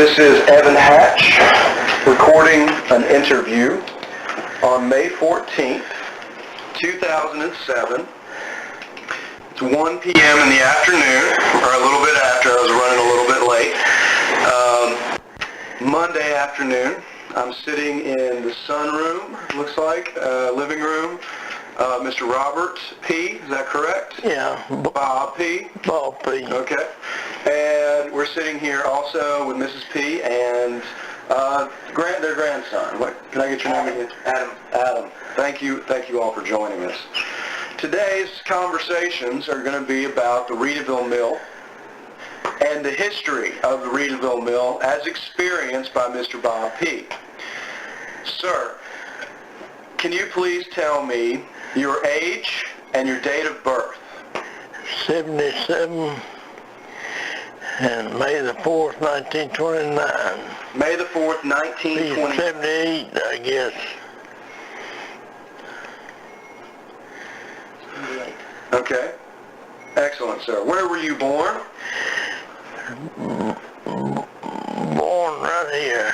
This is Evan Hatch recording an interview on May 14th, 2007. It's 1 p.m. in the afternoon, or a little bit after. I was running a little bit late. Monday afternoon. I'm sitting in the sunroom, looks like, living room. Mr. Robert Peay, is that correct? Yeah. Bob Peay? Bob Peay. Okay. And we're sitting here also with Mrs. Peay and their grandson. Can I get your name again? Adam. Adam. Thank you all for joining us. Today's conversations are going to be about the Readyville Mill and the history of the Readyville Mill as experienced by Mr. Bob Peay. Sir, can you please tell me your age and your date of birth? 77 and May the 4th, 1929. May the 4th, 1929. 78, I guess. Okay. Excellent, sir. Where were you born? Born right here.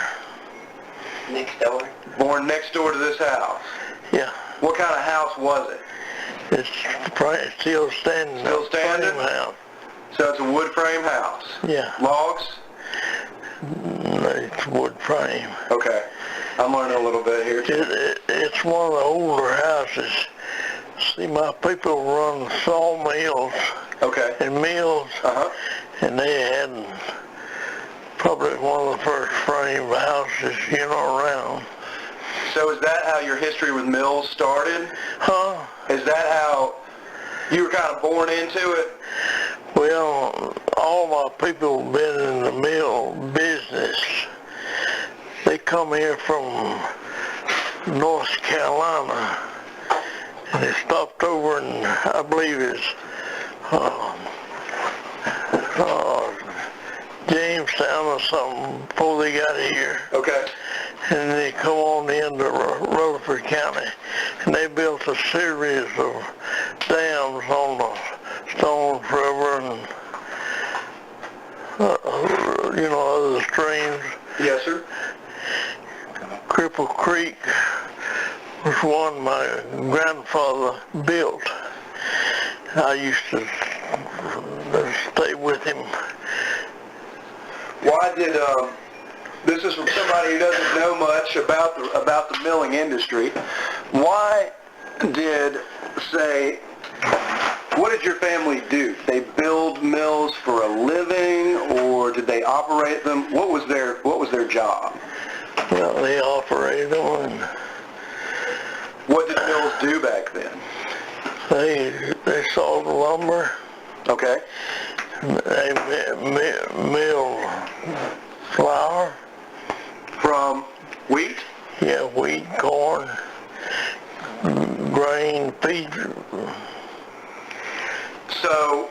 Next door? Born next door to this house. Yeah. What kind of house was it? It's still standing. Still standing? Frame house. So it's a wood frame house? Yeah. Logs? It's wood frame. Okay. I'm learning a little bit here too. It's one of the older houses. See, my people run sawmills and mills, and they had probably one of the first frame houses, around. So is that how your history with mills started? Huh? Is that how you were kind of born into it? Well, all my people have been in the mill business. They come here from North Carolina, and they stopped over in, I believe it's Jamestown or something before they got here. Okay. And they come on into Rutherford County, and they built a series of dams on the Stone River and other streams. Yes, sir. Cripple Creek was one my grandfather built. I used to stay with him. Why did this is from somebody who doesn't know much about the milling industry. Why did what did your family do? Did they build mills for a living, or did they operate them? What was their job? Well, they operated them. And what did mills do back then? they sawed lumber. Okay. They milled flour. From wheat? Yeah, wheat, corn, grain, feed. So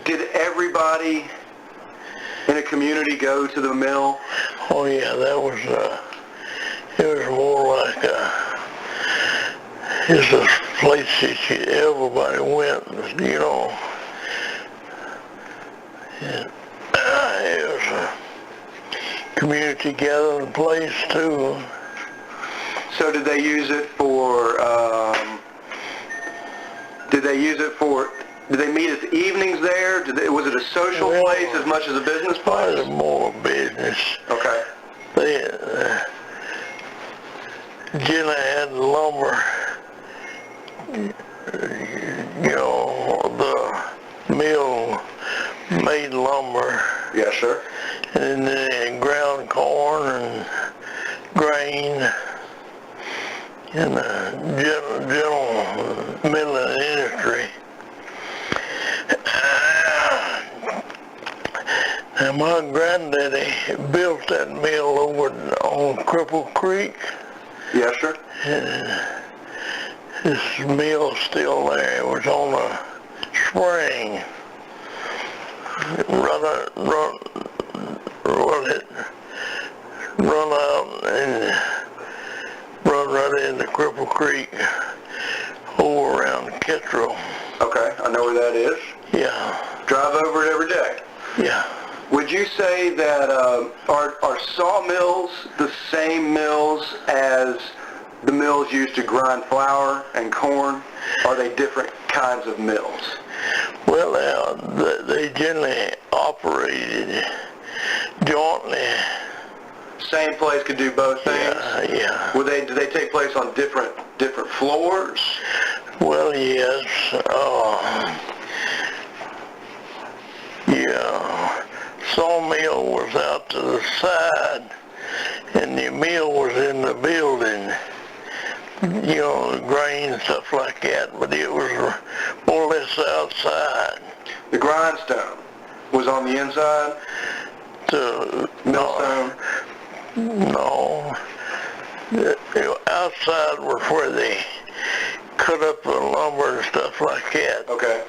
did everybody in a community go to the mill? Oh yeah, it was more like it's a place that everybody went, And, it was a community gathering place too. So did they use it for, did they meet at the evenings there? Was it a social place as much as a business place? It was more business. Okay. Jenna had lumber, the mill made lumber. Yes, sir. And then they had ground corn and grain in the general milling industry. And my granddaddy built that mill over on Cripple Creek. Yes, sir. And this mill's still there. It was on a spring. Run out and run right into Cripple Creek over around Ketrel. Okay, I know where that is. Yeah. Drive over it every day. Yeah. Would you say that are sawmills the same mills as the mills used to grind flour and corn? Are they different kinds of mills? Well, they generally operated jointly. Same place could do both things? Yeah. Do they take place on different floors? Well, yes. Sawmill was out to the side, and the mill was in the building. Grain, stuff like that, but it was more or less outside. The grindstone was on the inside? The Millstone? No. Outside was where they cut up the lumber and stuff like that. Okay.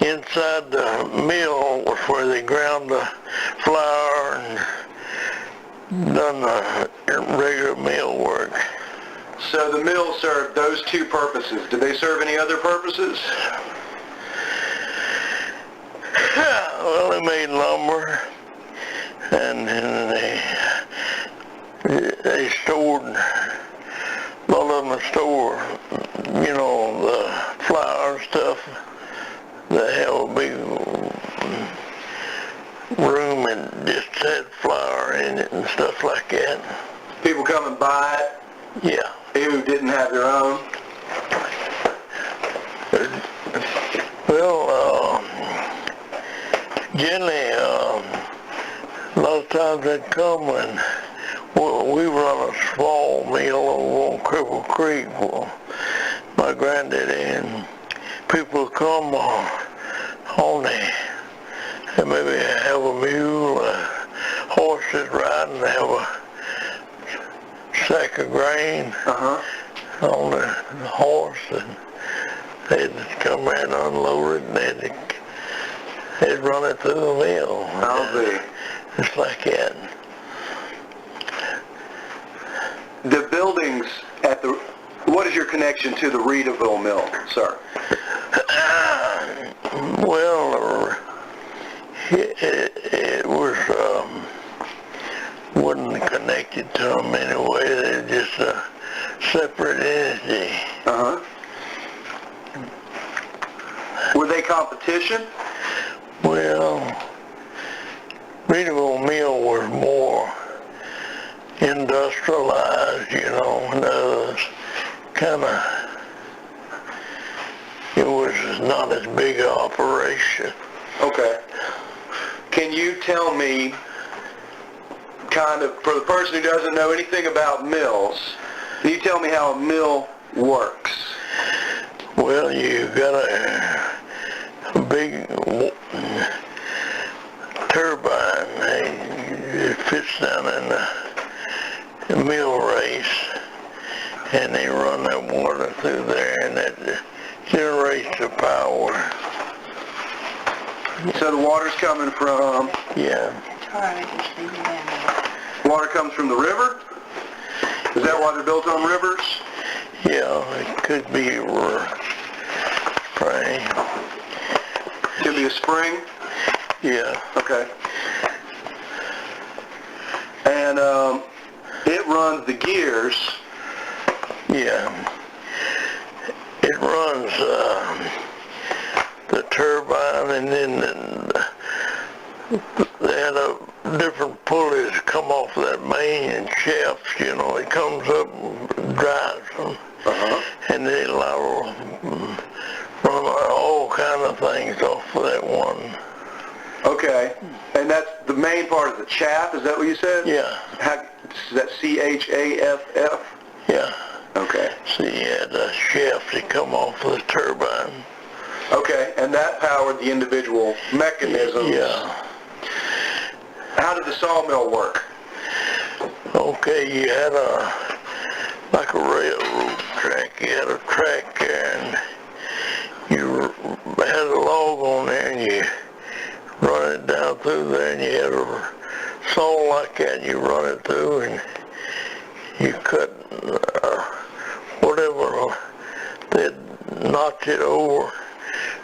Inside the mill was where they ground the flour and done the regular mill work. So the mill served those two purposes. Did they serve any other purposes? Well, they made lumber, and then they stored, a lot of them stored, the flour and stuff. They have a big room and just had flour in it and stuff like that. People come and buy it? Yeah. Who didn't have their own? Well, generally, a lot of times they'd come and we run a small mill over on Cripple Creek for my granddaddy, and people would come on there and maybe have a mule, horses riding, have a sack of grain on the horse, and they'd come in and unload it, and they'd run it through the mill. I'll be. It's like that. The buildings what is your connection to the Readyville Mill, sir? Well, it was, wasn't connected to them anyway. They're just a separate entity. Were they competition? Well, Readyville Mill was more industrialized, and others it was not as big an operation. Okay. Can you tell me, for the person who doesn't know anything about mills, can you tell me how a mill works? Well, you've got a big turbine. It fits down in the mill race, and they run that water through there, and that generates the power. So the water's coming from? Yeah. Water comes from the river? Is that why they're built on rivers? Yeah, it could be a spring. Could be a spring? Yeah. Okay. And it runs the gears. Yeah. It runs the turbine, and then they had different pulleys come off that main shaft, it comes up and drives them. And they run all kind of things off of that one. Okay. And that's the main part of the chaff, is that what you said? Yeah. Is that C-H-A-F-F? Yeah. Okay. So you had a shaft that come off of the turbine. Okay, and that powered the individual mechanisms. Yeah. How did the sawmill work? Okay, you had like a railroad track. You had a track there, and you had a log on there, and you run it down through there, and you had a saw like that, and you run it through, and you cut whatever, they'd notch it over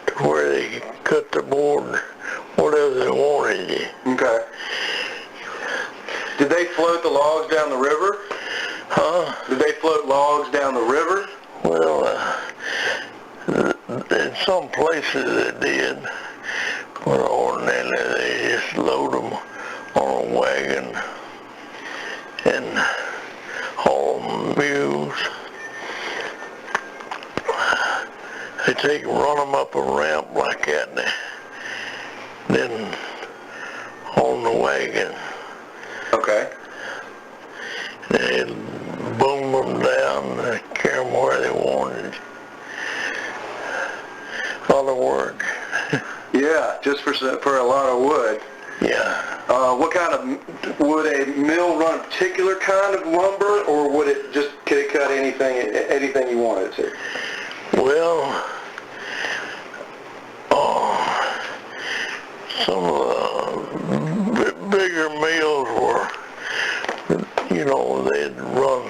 to where they cut the board whatever they wanted. Okay. Did they float the logs down the river? Huh? Did they float logs down the river? Well, in some places they did, but ordinarily they just load them on a wagon and haul them mules. They run them up a ramp like that, and then on the wagon. Okay. They'd boom them down and carry them where they wanted. A lot of work. Yeah, just for a lot of wood. Yeah. What kind of, would a mill run a particular kind of lumber, or could it cut anything you wanted it to? Well, some of the bigger mills were, they'd run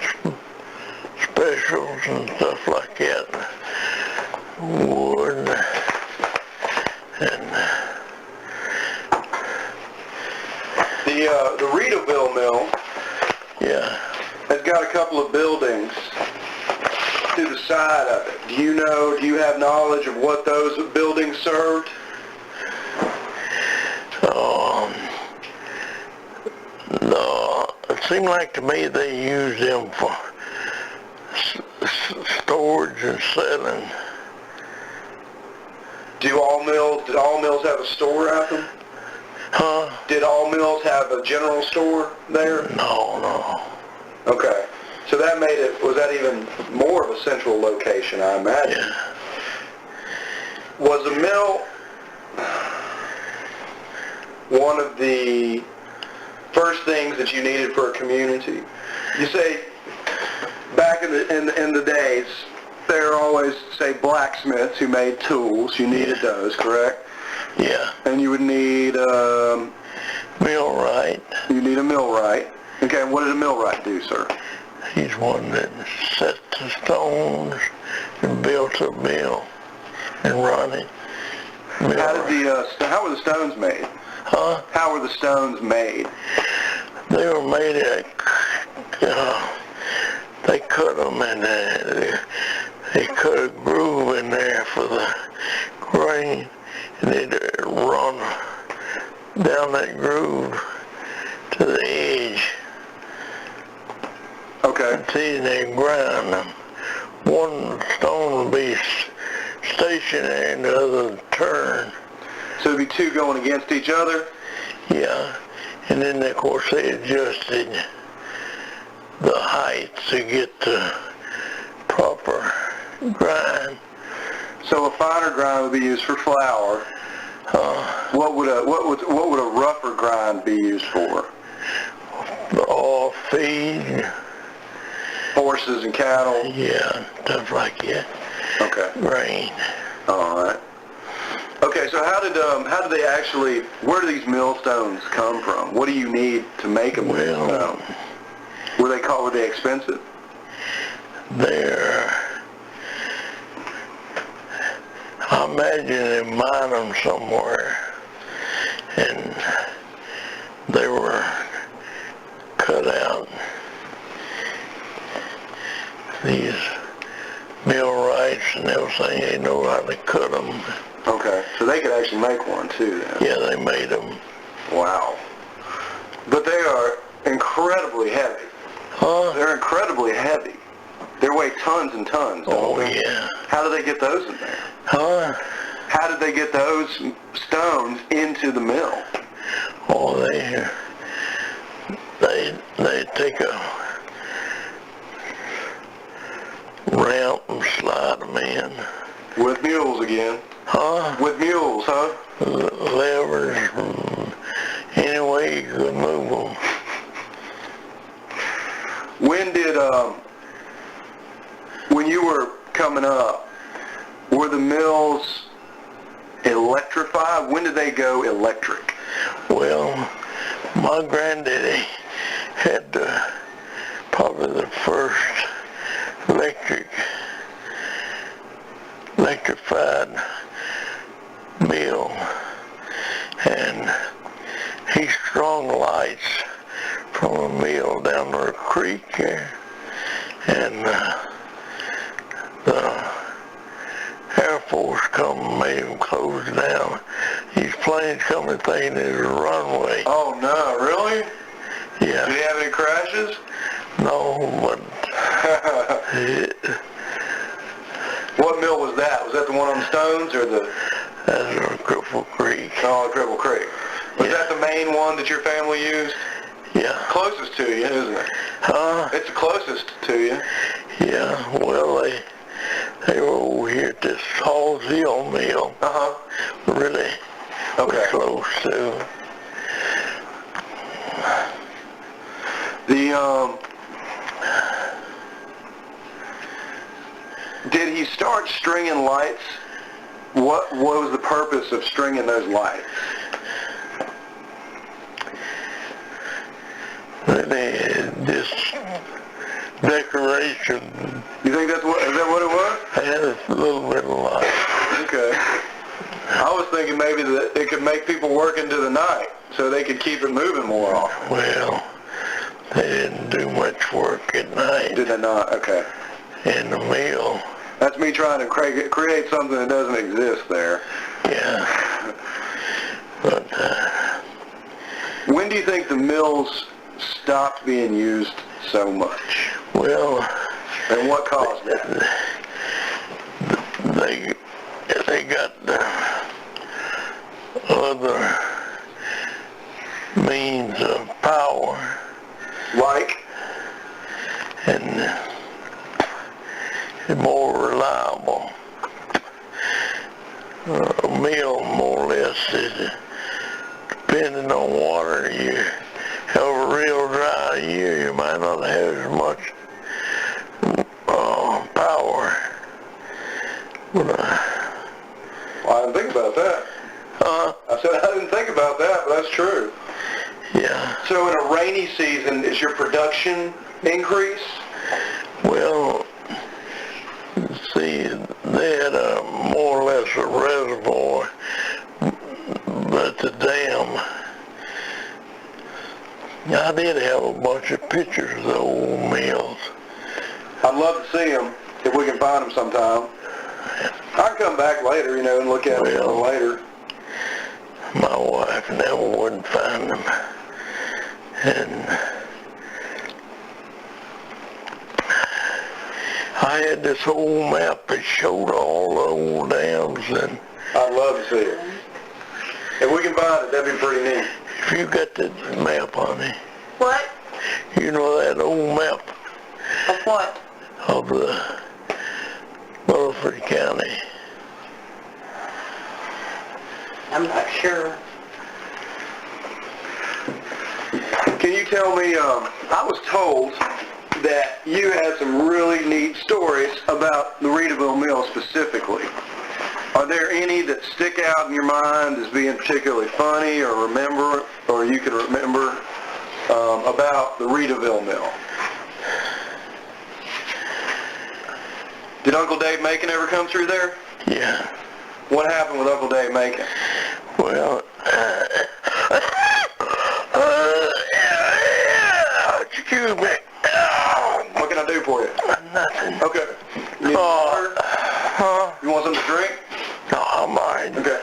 specials and stuff like that. Wood and the Readyville Mill, yeah. has got a couple of buildings to the side of it. Do you have knowledge of what those buildings served? No, it seemed like to me they used them for storage and selling. Did all mills have a store at them? Huh? Did all mills have a general store there? No. Okay. So that was that even more of a central location, I imagine? Yeah. Was a mill one of the first things that you needed for a community? You say, back in the days, there were always, say, blacksmiths who made tools. You needed those, correct? Yeah. And you would need Millwright. You need a millwright. Okay, and what did a millwright do, sir? He's one that set the stones and built a mill and run it. How were the stones made? Huh? How were the stones made? They were made they cut them and they cut a groove in there for the grain, and they'd run down that groove to the edge. Okay. Until they grind them. One stone would be stationary and the other would turn. So it'd be two going against each other? Yeah. And then of course they adjusted the height to get the proper grind. So a finer grind would be used for flour. What would a rougher grind be used for? All feed. Horses and cattle? Yeah, stuff like that. Okay. Grain. All right. Okay, so how did they actually, where do these millstones come from? What do you need to make a millstone? Were they expensive? I imagine they mine them somewhere, and they were cut out. These millwrights and everything, they know how to cut them. Okay, so they could actually make one too then? Yeah, they made them. Wow. But they are incredibly heavy. Huh? They're incredibly heavy. They weigh tons and tons, don't they? Yeah. How do they get those in there? Huh? How did they get those stones into the mill? Oh, they take a ramp and slide them in. With mules again? Huh? With mules, huh? Levers, any way you could move them. When you were coming up, were the mills electrified? When did they go electric? Well, my granddaddy had probably the first electrified mill, and of them made them close down. These planes coming thinking it was a runway. Oh no, really? Yeah. Did he have any crashes? No, but What mill was that? Was that the one on the Stones or the... that's a Cripple Creek. Oh, Cripple Creek. Was Yeah. that the main one that your family used? Yeah. Closest to you, isn't it? It's the closest to you. Yeah, well, they were over here at this Hallsville Mill. Uh-huh. Really Okay. close to. Did he start stringing lights? What was the purpose of stringing those lights? Really, this decoration You think is that what it was? has a little bit of light. Okay. I was thinking maybe that it could make people work into the night so they could keep it moving more often. Well, they didn't do much work at night Did they not? Okay. in the mill. That's me trying to create something that doesn't exist there. Yeah. But, When do you think the mills stopped being used so much? well, And what caused it? they got other means of power Like? and more reliable. A mill, more or less, is depending on water. You have a real dry year, you might not have as much power. But, Well, I didn't think about that. I said I didn't think about that, but that's true. yeah. So in a rainy season, is your production increase? Well, see, they had more or less a reservoir, but the dam, I did have a bunch of pictures of the old mills. I'd love to see them if we can find them sometime. I can come back later, and look at them a little later. My wife never would find them. And I had this whole map that showed all the old dams, and I'd love to see it. If we can find it, that'd be pretty neat. if you got that map on me, What? you know that old map Of what? of the Rutherford County. I'm not sure. Can you tell me, I was told that you had some really neat stories about the Readyville Mill specifically. Are there any that stick out in your mind as being particularly funny or you can remember about the Readyville Mill? Did Uncle Dave Macon ever come through there? Yeah. What happened with Uncle Dave Macon? Well, excuse me. What can I do for you? Nothing. Okay. You need water? Huh? You want something to drink? No, I'm alright. Okay.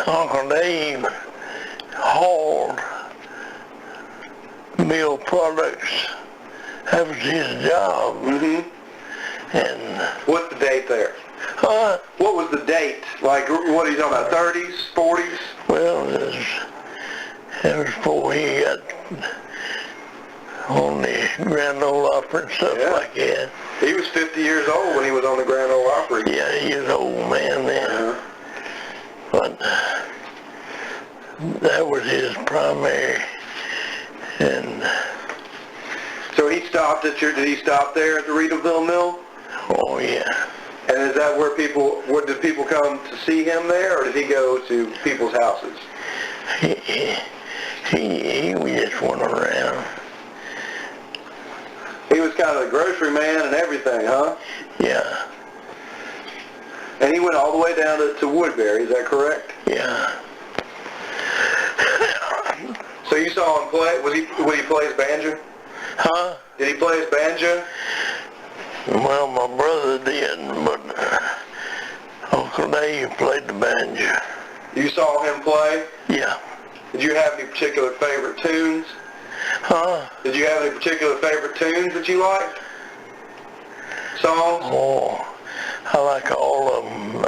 Uncle Dave hauled mill products. That was his job. Mm-hmm. And, What's the date there? What was the date? Like, what are you talking about, 30s, 40s? well, it was before he got on the Grand Ole Opry and stuff Yeah. like that. He was 50 years old when he was on the Grand Ole Opry. Yeah, he was an old man then. Uh-huh. But that was his primary. And, So he stopped did he stop there at the Readyville Mill? oh yeah. And is that where did people come to see him there, or did he go to people's houses? He just went around. He was kind of the grocery man and everything, huh? Yeah, And he went all the way down to Woodbury, is that correct? yeah. So you saw him play, would he play his banjo? Huh? Did he play his banjo? Well, my brother did, but Uncle Dave played the banjo. You saw him play? Yeah. Did you have any particular favorite tunes? Huh? Did you have any particular favorite tunes that you liked? Songs? Oh, I like all of them.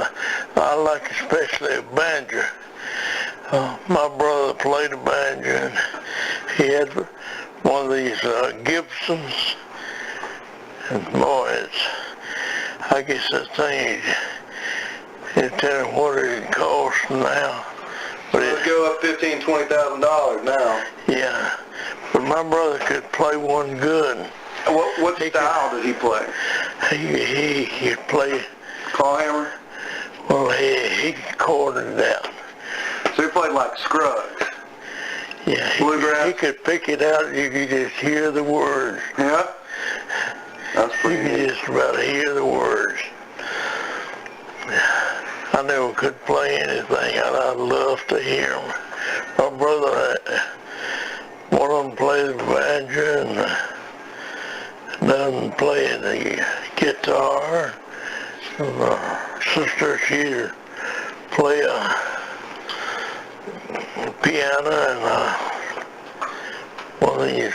I like especially a banjo. My brother played a banjo, and he had one of these Gibsons. And boy, I guess that thing, you tell him what it costs now. But Let's go up $15,000-$20,000 now. Yeah, but my brother could play one good. What style did he play? He could play, Clawhammer? well, he corded it out. So he played like Scruggs? Yeah, Bluegrass? he could pick it out, you could just hear the words. Yeah? That's You pretty could neat. just about hear the words. I never could play anything, and I'd love to hear them. My brother, one of them played the banjo, and doesn't play the guitar. And my sister, she'd play a piano and one of these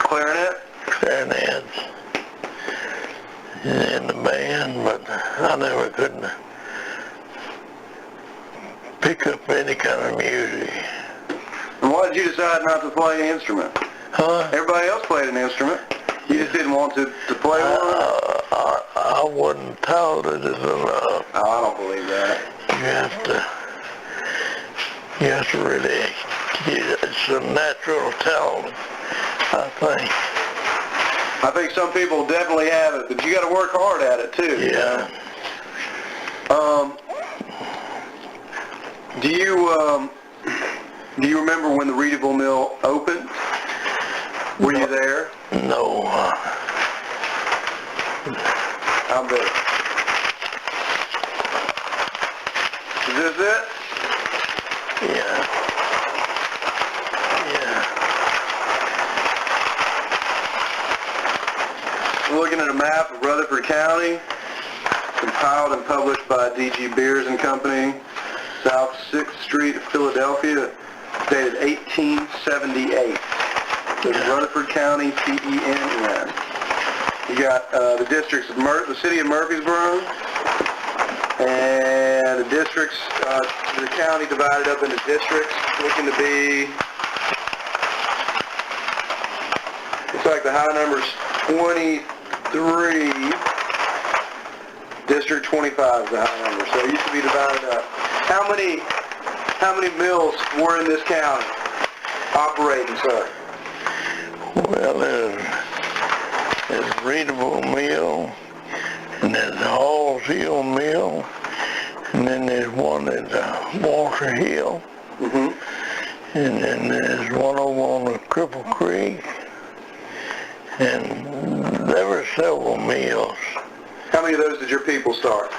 Clarinet? clarinets in the band, but I never could pick up any kind of music. And why did you decide not to play an instrument? Huh? Everybody else played an instrument. You just didn't want to play one? I wasn't talented enough. Oh, I don't believe that. You have to really, it's a natural talent, I think. I think some people definitely have it, but you got to work hard at it too. Yeah. Do you remember when the Readyville Mill opened? Were you there? No. How big? Is this it? Yeah. We're looking at a map of Rutherford County, compiled and published by D.G. Beers and Company, South 6th Street, Philadelphia, dated 1878. There's Rutherford County, P-E-N-N. You got the districts of the city of Murfreesboro, and the districts, the county divided up into districts, looking to be, looks like the high number's 23, District 25 is the high number, so it used to be divided up. How many mills were in this county operating, sir? Well, there's Readyville Mill, and there's the Halls Hill Mill, and then there's one at Walter Hill, Mm-hmm. and then there's one over on the Cripple Creek, and there were several mills. How many of those did your people start?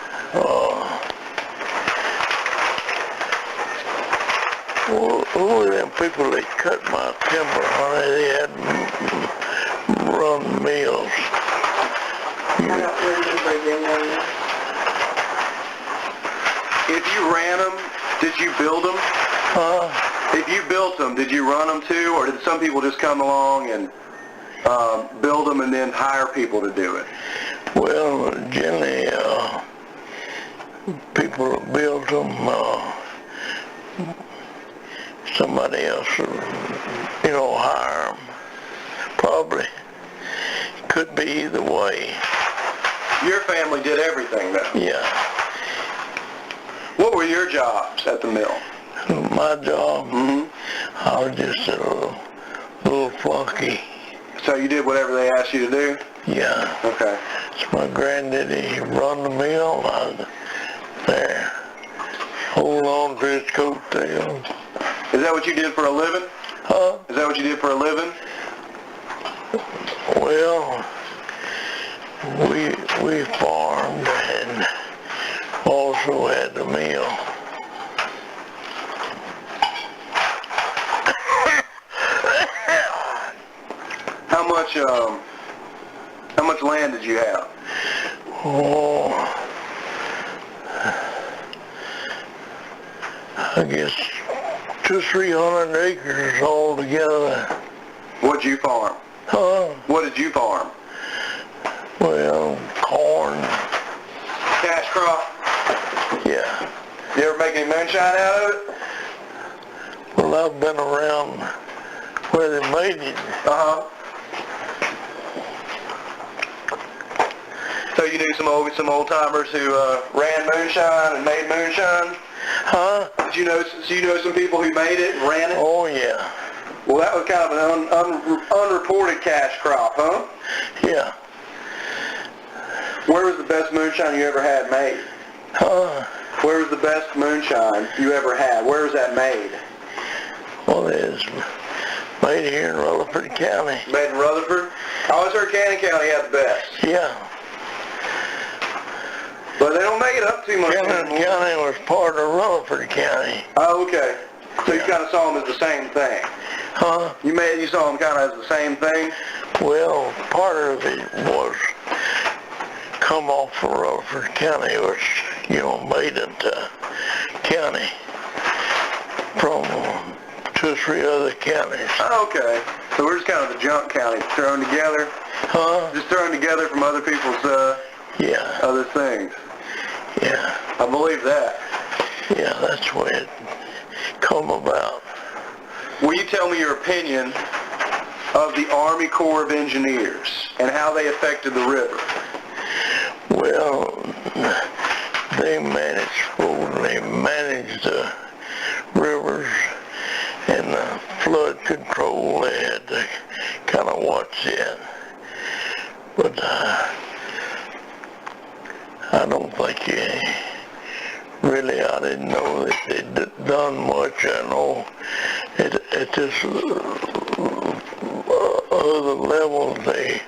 Who were them people that cut my timber, honey? They had run mills. I don't remember them. If you ran them, did you build them? If you built them, did you run them too, or did some people just come along and build them and then hire people to do it? Well, generally, people that built them, somebody else would, hire them. Probably. Could be either way. Your family did everything, though. Yeah. What were your jobs at the mill? My job, Mm-hmm. I was just a little flunky. So you did whatever they asked you to do? Yeah. Okay. So my granddaddy run the mill. I was there. Hold on to his coattails. Is that what you did for a living? Huh? Is that what you did for a living? Well, we farmed and also had the mill. land did you have? Oh, I guess 200-300 acres altogether. What'd you farm? Huh? What did you farm? Well, corn. Cash crop? Yeah. You ever make any moonshine out of it? Well, I've been around where they made it. Uh-huh. So you knew some old timers who ran moonshine and made moonshine? Huh? So you know some people who made it and ran it? Oh, yeah. Well, that was kind of an unreported cash crop, huh? Yeah. Where was the best moonshine you ever had made? Huh? Where was the best moonshine you ever had? Where was that made? Well, it's made here in Rutherford County. Made in Rutherford? I always heard Cannon County had the best. Yeah. But they don't make it up too much Cannon anymore. County was part of Rutherford County. Oh, okay. So you kind of saw them as the same thing. Huh? You saw them kind of as the same thing? Well, part of it was come off from Rutherford County, which, made it county from 2 or 3 other counties. Oh, okay. So we're just kind of the junk county thrown together? Huh? Just thrown together from other people's Yeah. other things. Yeah. I believe that. Yeah, that's where it come about. Will you tell me your opinion of the Army Corps of Engineers and how they affected the river? Well, they managed the rivers and the flood control. They had to kind of watch that. But I don't think I didn't know that they'd done much. I know at this other levels they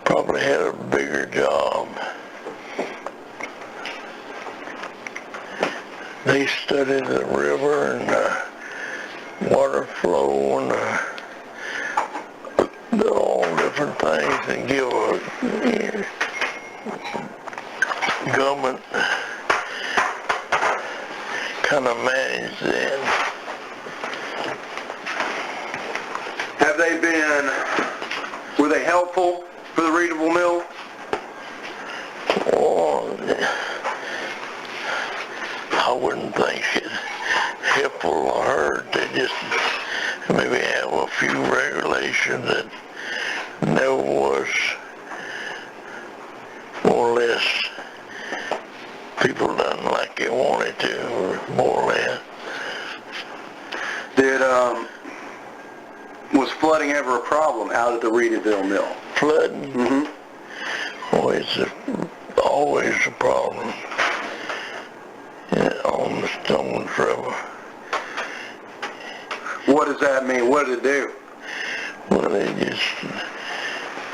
probably had a bigger job. They studied the river and water flow and all different things and give a government kind of manage that. Were they helpful for the Readyville Mill? Oh, I wouldn't think it helpful or hurt. They just maybe have a few regulations that never was more or less people done like they wanted to, or more or less. Was flooding ever a problem out at the Readyville Mill? Flooding? Mm-hmm. Oh, it's always a problem on the Stones River. What does that mean? What did it do? Well, they just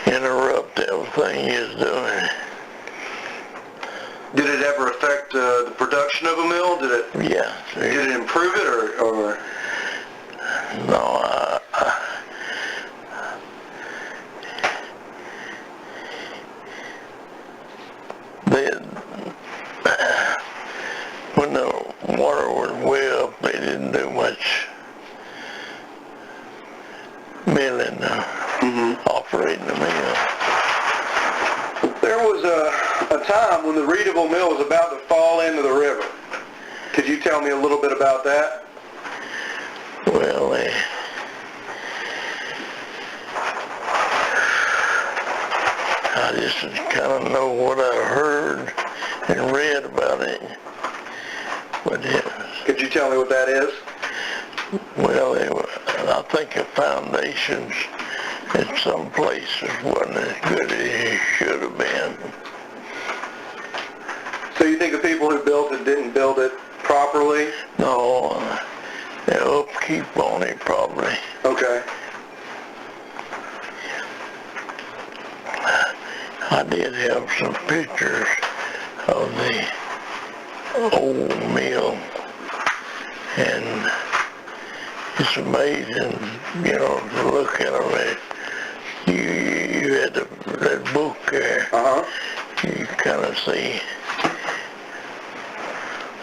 interrupt everything you're doing. Did it ever affect the production of a mill? Did Yeah. it improve it or? No, when the water was way up, they didn't do much milling, operating the mill. There was a time when the Readyville Mill was about to fall into the river. Could you tell me a little bit about that? Well, I just kind of know what I heard and read about it. But Could you tell me what that is? well, I think the foundations in some places wasn't as good as it should have been. So you think the people who built it didn't build it properly? No, the upkeep on it probably. Okay. I did have some pictures of the old mill, and it's amazing, to look at them. You had that book there, you kind of see.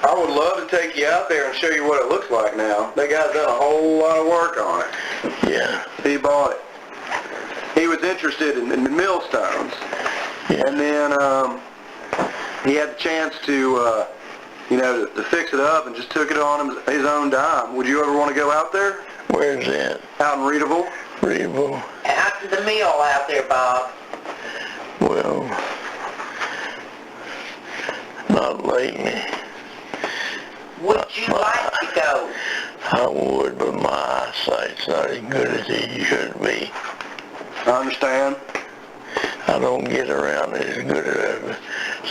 I would love to take you out there and show you what it looks like now. That guy's done a whole lot of work on it. Yeah. He bought it. He was interested in the millstones. Yeah. And then he had the chance to, to fix it up and just took it on his own dime. Would you ever want to go out there? Where's that? Out in Readyville. Readyville. Out to the mill out there, Bob. Well, not lately. Would you like to go? I would, but my eyesight's not as good as it should be. I understand. I don't get around as good as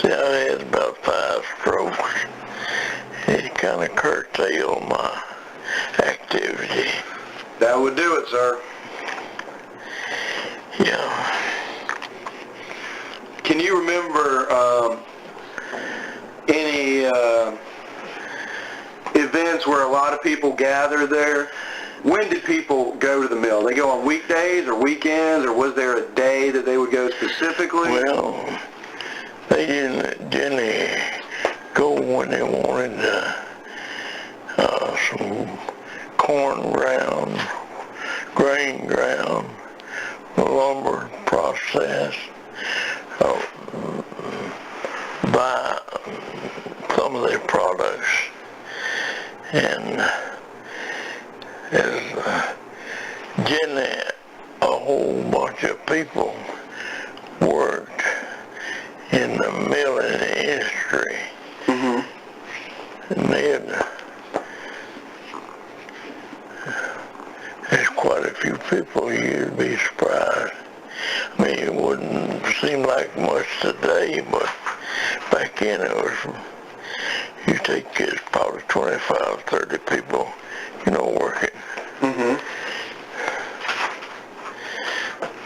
see, I've had about 5 strokes. It kind of curtailed my activity. That would do it, sir. Yeah. Can you remember any events where a lot of people gather there? When did people go to the mill? They go on weekdays or weekends, or was there a day that they would go specifically? Well, they didn't generally go when they wanted some corn ground, grain ground, lumber process, buy some of their products, and there's generally a whole bunch of people worked in the milling industry. And there's quite a few people. You'd be surprised. I mean, it wouldn't seem like much today, but back then it was, you take kids, probably 25, 30 people, working.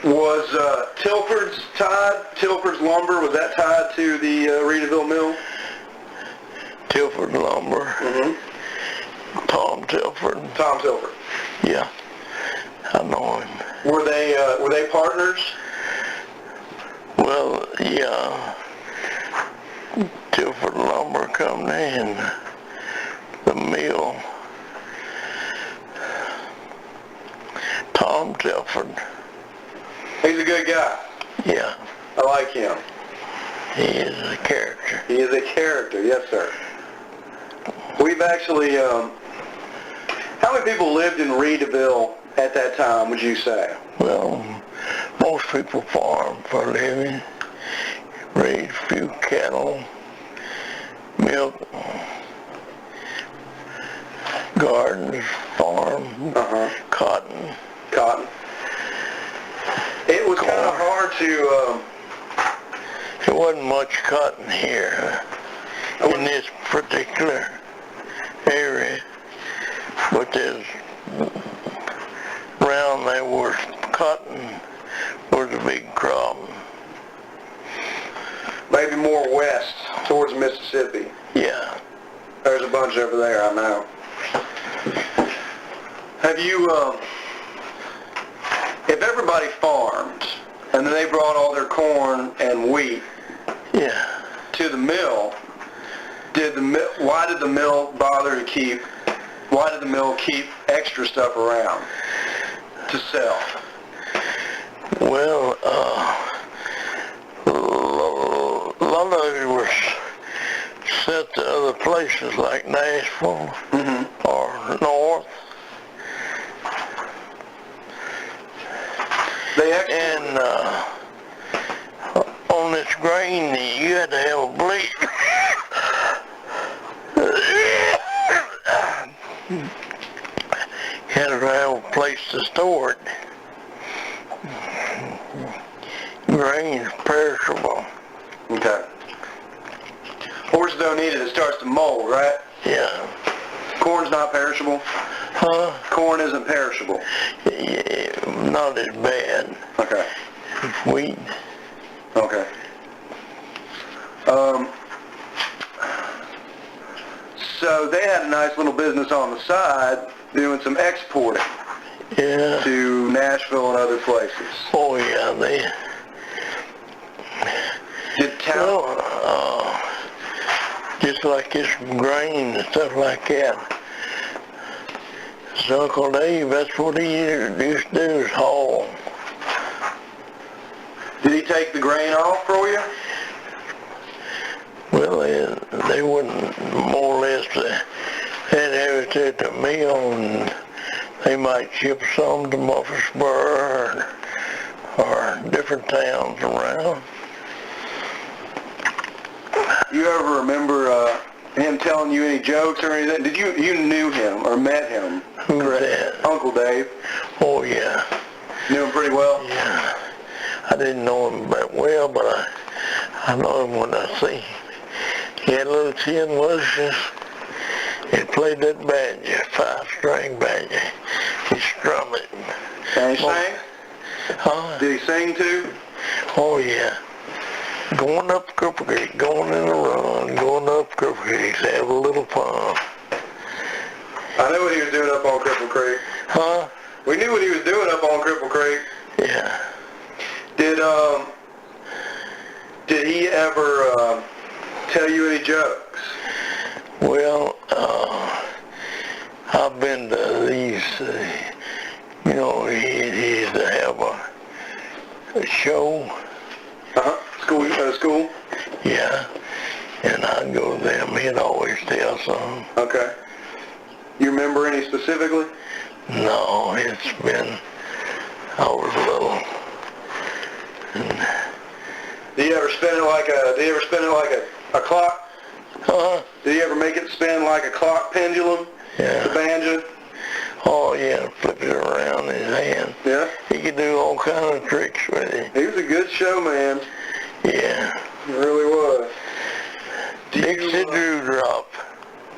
Was Tilford's lumber, was that tied to the Readyville Mill? Tilford Lumber. Tom Tilford. Tom Tilford. Yeah, I know him. Were they partners? Well, yeah. Tilford Lumber Company and the mill. Tom Tilford. He's a good guy. Yeah. I like him. He is a character. He is a character, yes, sir. We've actually, how many people lived in Readyville at that time, would you say? Well, most people farm for a living, raise a few cattle, milk, gardens, farm, cotton. Cotton. It was kind of hard to... There wasn't much cotton here in this particular area, but there's around there was cotton was a big crop. Maybe more west, towards Mississippi. Yeah. There's a bunch over there, I know. Have you, if everybody farmed, and then they brought all their corn and wheat to the mill, why did the mill keep extra stuff around to sell? Well, a lot of it was sent to other places like Nashville or North. And on this grain, you had to have a bleach. You had to have a place to store it. Grain's perishable. Okay. Horses don't eat it. It starts to mold, right? Yeah. Corn's not perishable? Huh? Corn isn't perishable? Yeah, not as bad. Okay. Wheat. Okay. So they had a nice little business on the side doing some exporting Yeah. to Nashville and other places. Oh yeah, town? Well, just like this grain and stuff like that. So Uncle Dave, that's what he used to do, is haul. Did he take the grain off for you? Well, they wouldn't, more or less, they'd have it at the mill, and they might ship some to Murfreesboro or different towns around. You ever remember him telling you any jokes or anything? Did you knew him or met him? Who's that? Uncle Dave. Oh, yeah. Knew him pretty well? Yeah. I didn't know him that well, but I know him when I see him. He had a little tin mustache. He played that banjo, 5-string banjo. He strummed it. And he sang? Huh? Did he sing too? Oh, yeah. Going up Cripple Creek, going in a run, going up Cripple Creek, have a little fun. I knew what he was doing up on Cripple Creek. Huh? We knew what he was doing up on Cripple Creek. Yeah. Did he ever tell you any jokes? Well, I've been to these, he used to have a show. Uh-huh. School? Yeah. And I'd go to them. He'd always tell some. Okay. You remember any specifically? No, it's been, I was little. And, Did he ever spin it like a clock? huh? Did he ever make it spin like a clock pendulum? Yeah. The banjo? Oh, yeah, flip it around in his hand. Yeah? He could do all kind of tricks with it. He was a good showman. Yeah. He really was. Dixie Dewdrop.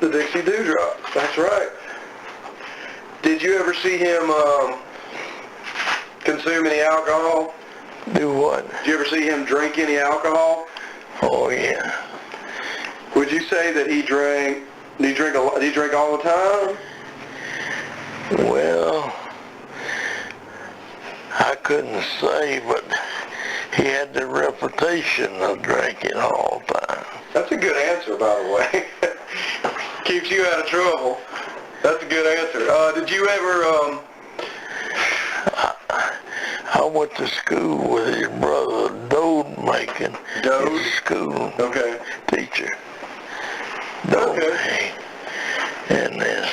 The Dixie Dewdrop. That's right. Did you ever see him consume any alcohol? Do what? Did you ever see him drink any alcohol? Oh, yeah. Would you say that he drank? Did he drink all the time? Well, I couldn't say, but he had the reputation of drinking all the time. That's a good answer, by the way. Keeps you out of trouble. That's a good answer. Did you ever, I went to school with his brother, Dode making. Dode? His school Okay. teacher. Dode. Okay. And this,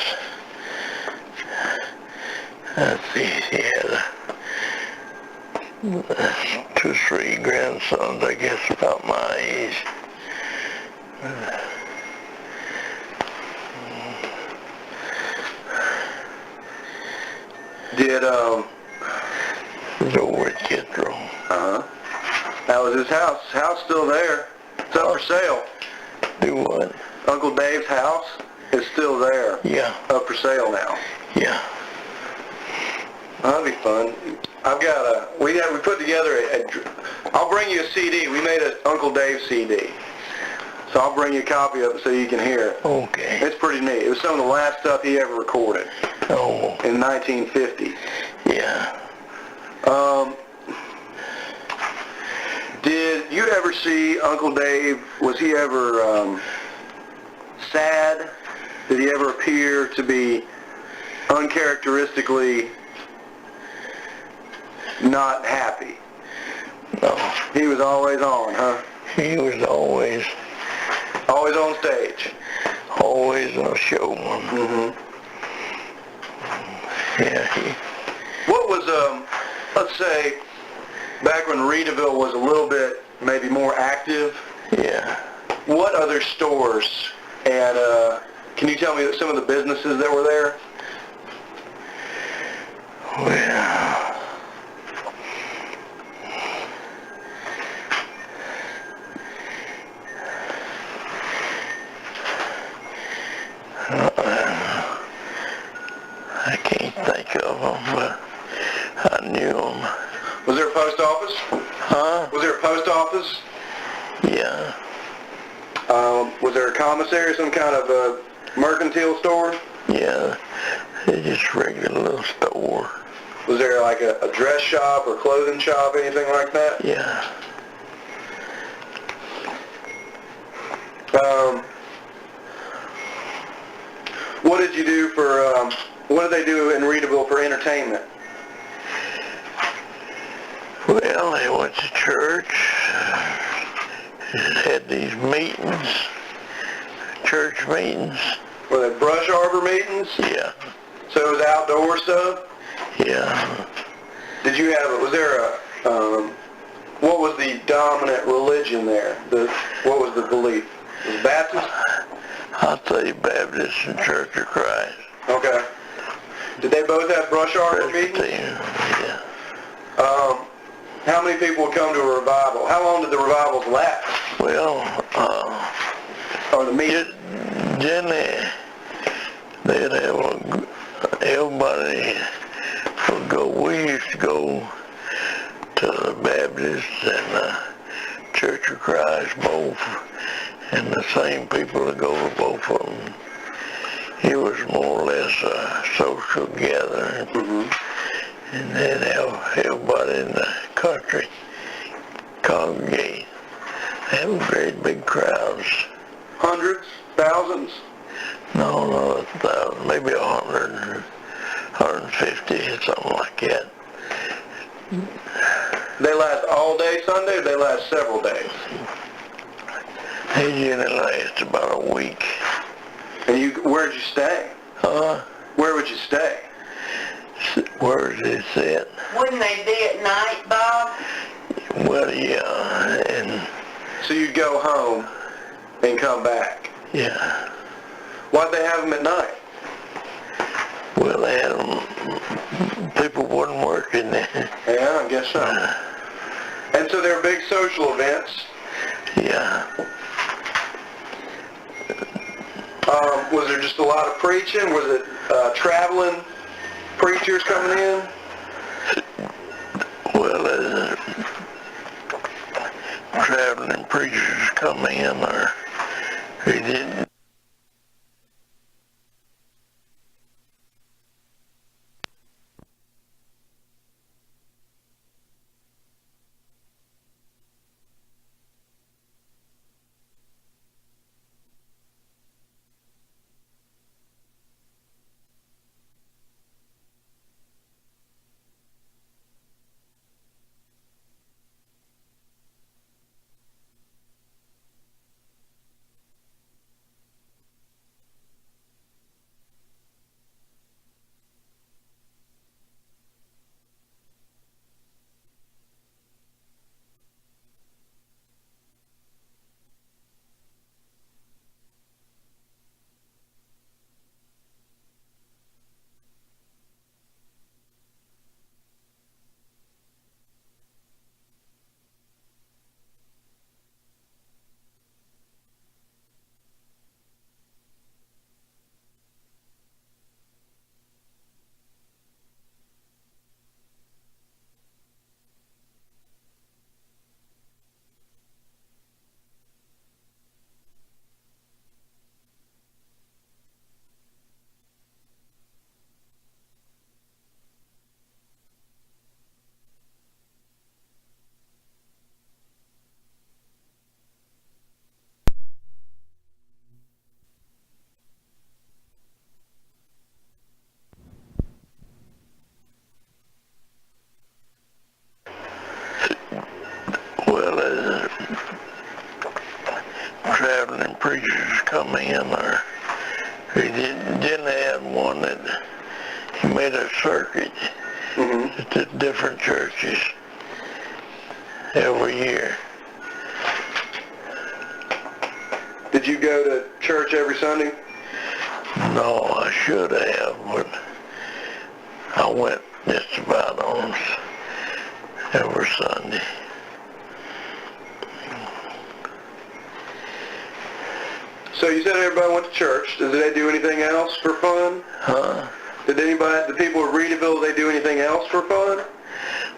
let's see, he had 2 or 3 grandsons, I guess, about my age. Did, It was over at Kidrow. uh-huh. That was his house. His house still there. It's up for sale. Do what? Uncle Dave's house is still there. Yeah, Up for sale now. yeah. That'd be fun. I've got we put together I'll bring you a CD. We made an Uncle Dave CD. So I'll bring you a copy of it so you can hear it. Okay. It's pretty neat. It was some of the last stuff he ever recorded Oh, in 1950. yeah. Did you ever see Uncle Dave, was he ever sad? Did he ever appear to be uncharacteristically not happy? No, He was always on, huh? he was always Always on stage. a showman. Mm-hmm. Yeah, What was, let's say, back when Readyville was a little bit maybe more active, yeah. what other stores and can you tell me some of the businesses that were there? Well, I can't think of them, but I knew them. Was there a post office? Huh? Was there a post office? Yeah. Was there a commissary, some kind of a mercantile store? Yeah. It's just a regular little store. Was there like a dress shop or clothing shop, anything like that? Yeah. What did you do for, what did they do in Readyville for entertainment? Well, they went to church, had these meetings, church meetings. Were they brush arbor meetings? Yeah, So it was outdoor stuff? yeah. Did you have, was there a, what was the dominant religion there? What was the belief? Was it Baptist? I'll say Baptist and Church of Christ. Okay. Did they both have brush arbor meetings? Yeah. How many people would come to a revival? How long did the revivals last? Well, Or the meeting? generally, they'd have everybody would go. We used to go to the Baptist and the Church of Christ both, and the same people would go to both of them. It was more or less a social gathering, and they'd have everybody in the country congregate. They have great big crowds. Hundreds? Thousands? No, maybe 100, 150, something like that. They last all day Sunday, or they last several days? They usually last about a week. And where'd you stay? Where would you stay? Where is it set? Wouldn't they be at night, Bob? Well, yeah, and So you'd go home and come back. yeah. Why'd they have them at night? Well, they had them, people wasn't working then. Yeah, I guess so. And so there were big social events. Yeah. Was there just a lot of preaching? Was it traveling preachers coming in? Well, traveling preachers come in, or they didn't. Well, traveling preachers come in, or they didn't have one that he made a circuit to different churches every year. Did you go to church every Sunday? No, I should have, but I went just about on every Sunday. So you said everybody went to church. Did they do anything else for fun? Huh? Did the people of Readyville, did they do anything else for fun?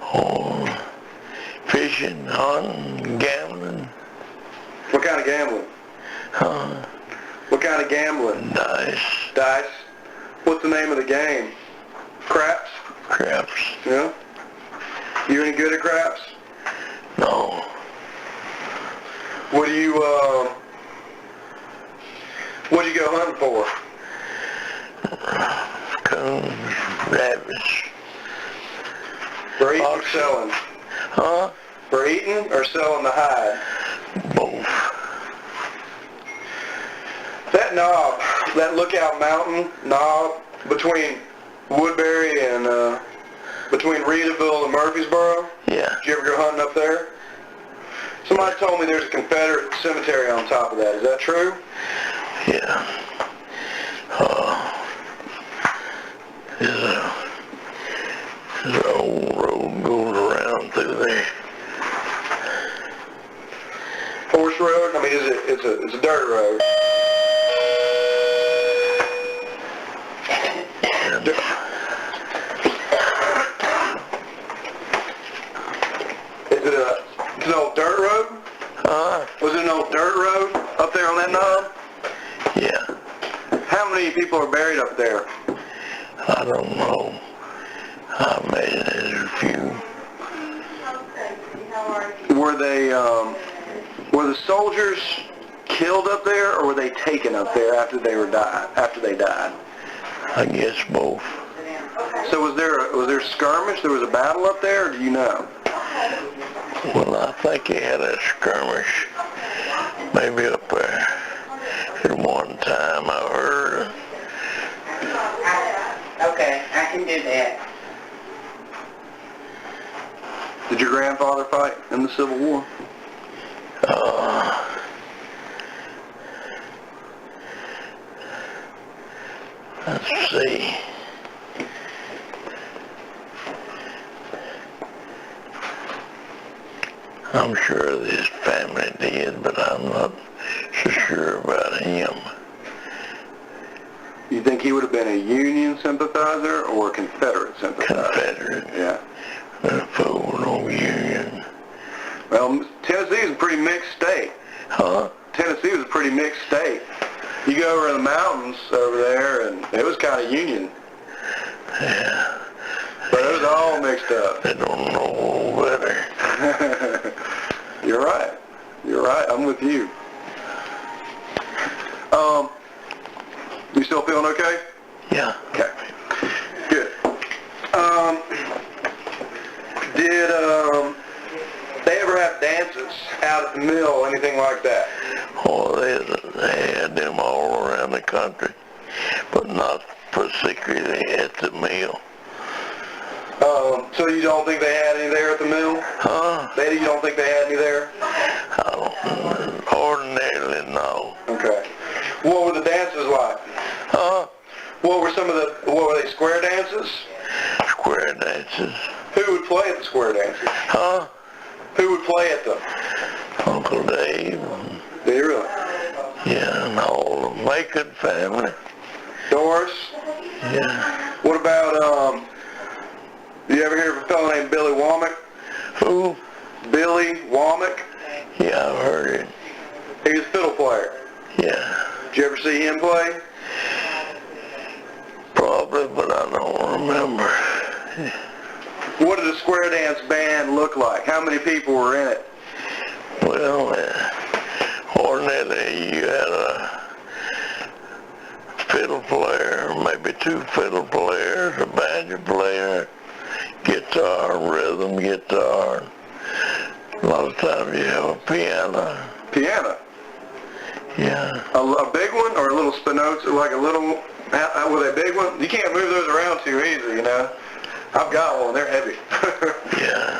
Oh, fishing, hunting, gambling. What kind of gambling? Huh? What kind of gambling? Dice, Dice? What's the name of the game? Craps? craps. Yeah? You any good at craps? No. What do you, What'd you go hunting for? Coons, rabbits. For eating or selling? Huh? For eating or selling the hide? Both. That knob, that Lookout Mountain knob between Woodbury and between Readyville and Murfreesboro. Yeah. Did you ever go hunting up there? Somebody told me there's a Confederate cemetery on top of that. Is that true? Yeah. There's an old road goes around through there. Horse road? I mean, it's a dirt road. It's an old dirt road? Was it an old dirt road up there on that knob? Yeah. How many people are buried up there? I don't know. I imagine there's a few. Were the soldiers killed up there, or were they taken up there after they died? I guess both. So was there a skirmish? There was a battle up there, or do you know? Well, I think he had a skirmish maybe up there at one time, I heard. Okay, I can do that. Did your grandfather fight in the Civil War? Let's see. I'm sure his family did, but I'm not so sure about him. You think he would have been a Union sympathizer or a Confederate sympathizer? Confederate. Yeah. Fool, no Union. Well, Tennessee is a pretty mixed state. Huh? Tennessee was a pretty mixed state. You go over in the mountains over there, and it was kind of Union. Yeah. But it was all mixed up. They don't know better. You're right. You're right. I'm with you. You still feeling okay? Yeah. Okay. Good. Did they ever have dances out at the mill, anything like that? Oh, they had them all around the country, but not particularly at the mill. So you don't think they had any there at the mill? Huh? You don't think they had any there? I don't, ordinarily, no. Okay. What were the dances like? Huh? What were they, square dances? Square dances. Who would play at the square dances? Huh? Who would play at them? Uncle Dave. Did you really? Yeah, and all the Macon family. Doris? Yeah. What about, you ever hear of a fellow named Billy Womack? Who? Billy Womack? Yeah, I've heard it. He was a fiddle player. Yeah. Did you ever see him play? Probably, but I don't remember. What did a square dance band look like? How many people were in it? Well, ordinarily you had a fiddle player, maybe two fiddle players, a banjo player, guitar, rhythm guitar. A lot of times you have a piano. Piano? Yeah. A big one or a little spinozza, like a little, with a big one? You can't move those around too easy, you know. I've got one, they're heavy. Yeah.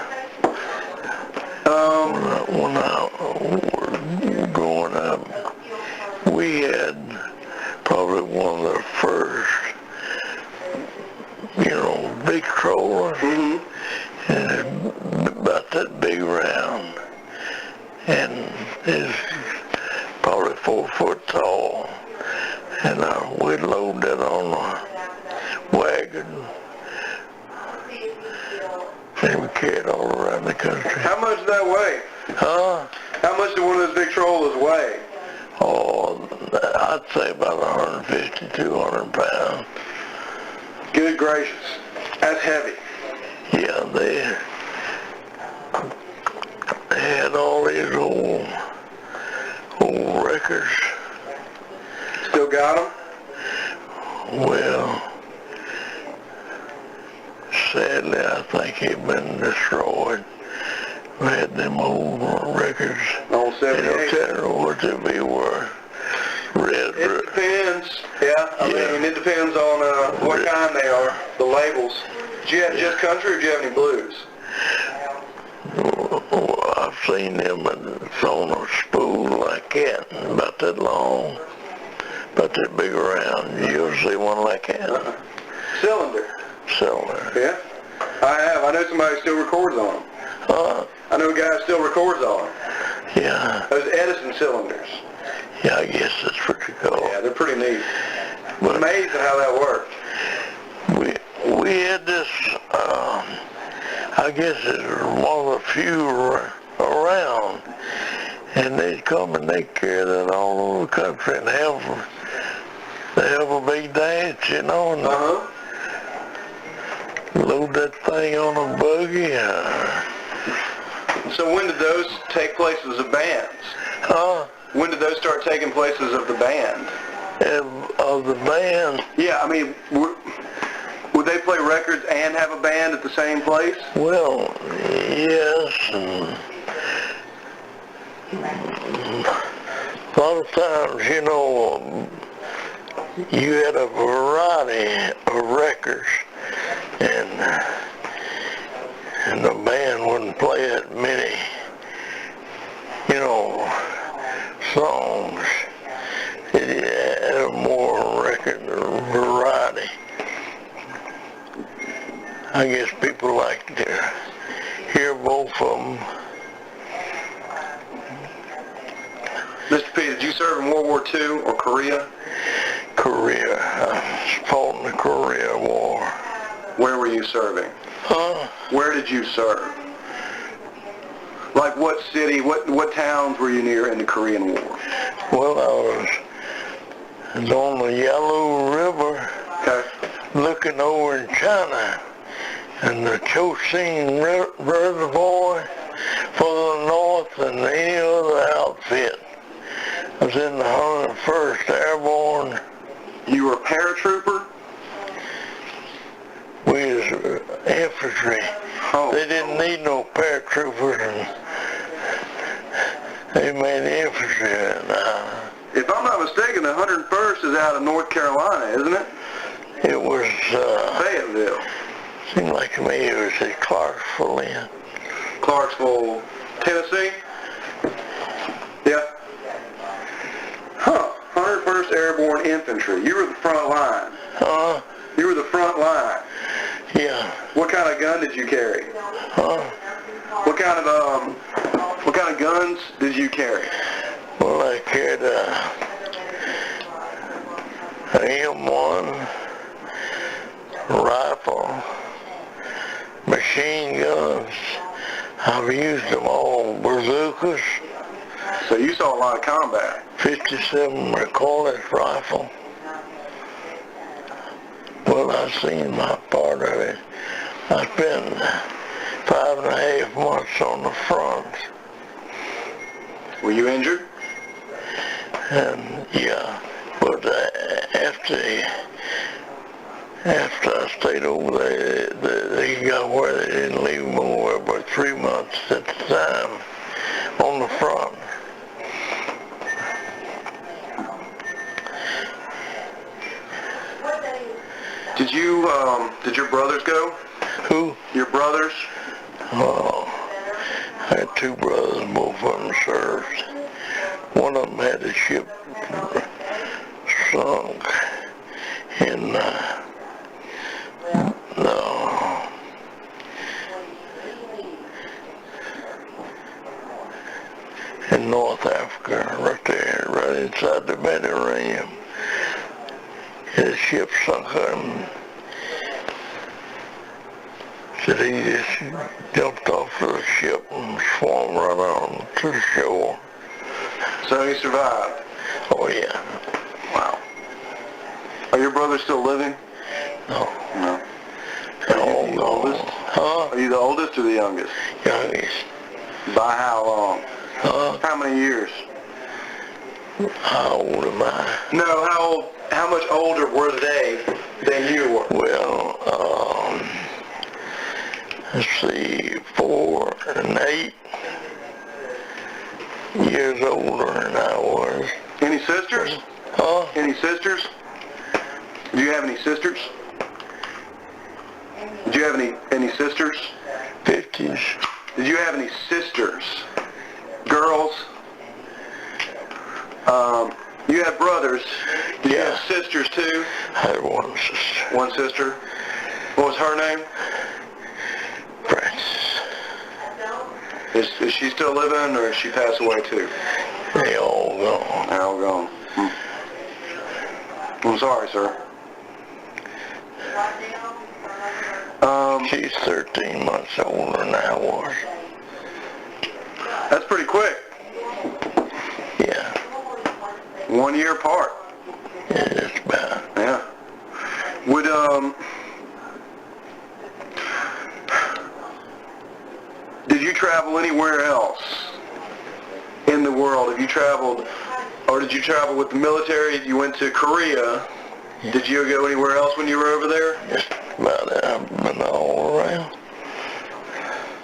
When I was growing up, we had probably one of the first, big trollers. Mm-hmm. And it's about that big round. And it's probably 4 foot tall. And we'd load that on a wagon. And we carry it all around the country. How much did that weigh? Huh? How much did one of those big trollers weigh? Oh, I'd say about 150, 200 pounds. Good gracious. That's heavy. Yeah, they had all these old records. Still got them? Well, sadly, I think they've been destroyed. We had them old records. Old You know, 78. telling her what they be worth. Red, It depends. Yeah, I mean, it depends on what kind they are, the labels. Do you have just country or do you have any blues? well, I've seen them and it's on a spool like that, about that long, about that big around. You ever see one like that? Cylinder. Cylinder. Yeah, I have. I know somebody still records on them. I know a guy who still records on them. Yeah. Those Edison cylinders. Yeah, I guess that's pretty cool. Yeah, they're pretty neat. But Amazing how that worked. we had this, I guess it's one of the few around, and they'd come and they'd carry that all over the country and they have a big dance, you know, and load that thing on a buggy. So when did those take place as a bands? When did those start taking places of the band? Of the band? Yeah, I mean, would they play records and have a band at the same place? Well, yes, and a lot of times, you know, you had a variety of records, and the band wouldn't play that many, you know, songs. It had a more record variety. I guess people like to hear both of them. Mr. Peay, did you serve in World War II or Korea? Korea. I fought in the Korea War. Where were you serving? Where did you serve? Like what city, what towns were you near in the Korean War? Well, I was on the Yalu River, looking over in China, and the Chosin Reservoir further north than any other outfit. I was in the 101st Airborne. You were a paratrooper? We was infantry. Oh. They didn't need no paratroopers, and they made infantry. And, if I'm not mistaken, the 101st is out of North Carolina, isn't it? it was, Fayetteville. seemed like to me it was at Clarksville then. Clarksville, Tennessee? Yeah. 101st Airborne Infantry. You were the front line. You were the front line. Yeah. What kind of gun did you carry? What kind of guns did you carry? Well, I carried an M1 rifle, machine guns. I've used them all, bazookas. So you saw a lot of combat. 57 recoilless rifle. Well, I seen my part of it. I spent 5.5 months on the front. Were you injured? And yeah, but after I stayed over there, they got where they didn't leave me more but 3 months at the time on the front. Did your brothers go? Who? Your brothers? Oh, I had 2 brothers, both of them served. One of them had a ship sunk in, in North Africa, right there, right inside the Mediterranean. His ship sunk him. Said he just jumped off the ship and swam right on to the shore. So he survived? Oh yeah. Wow. Are your brothers still living? No. No. They're Are all you the gone. oldest? Are you the oldest or the youngest? Youngest. By how long? How many years? How old am I? No, how much older were they than you were? Well, let's see, 4 and 8 years older than I was. Any sisters? Huh? Any sisters? Do you have any sisters? Did you have any sisters? 50s. Did you have any sisters? Girls? You had brothers. Did you have sisters too? I had one sister. One sister. What was her name? Francis. Is she still living, or has she passed away too? They all gone. They're all gone. I'm sorry, sir. She's 13 months older than I was. That's pretty quick. Yeah. 1 year apart. Yeah, just about. Yeah. Would, did you travel anywhere else in the world? Have you traveled, or did you travel with the military? You went to Korea. Yeah. Did you go anywhere else when you were over there? Just about that. I've been all around.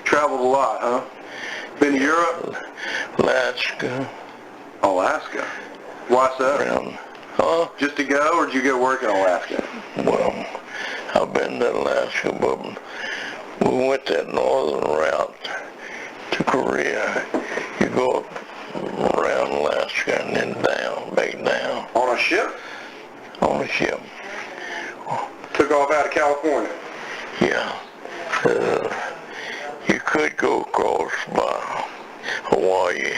Traveled a lot, huh? Been to Europe? Alaska. Alaska. Why so? Around. Huh? Just to go, or did you go work in Alaska? Well, I've been to Alaska, but we went that northern route to Korea. You go up around Alaska and then down, back down. On a ship? On a ship. Took off out of California. Yeah. You could go across by Hawaii,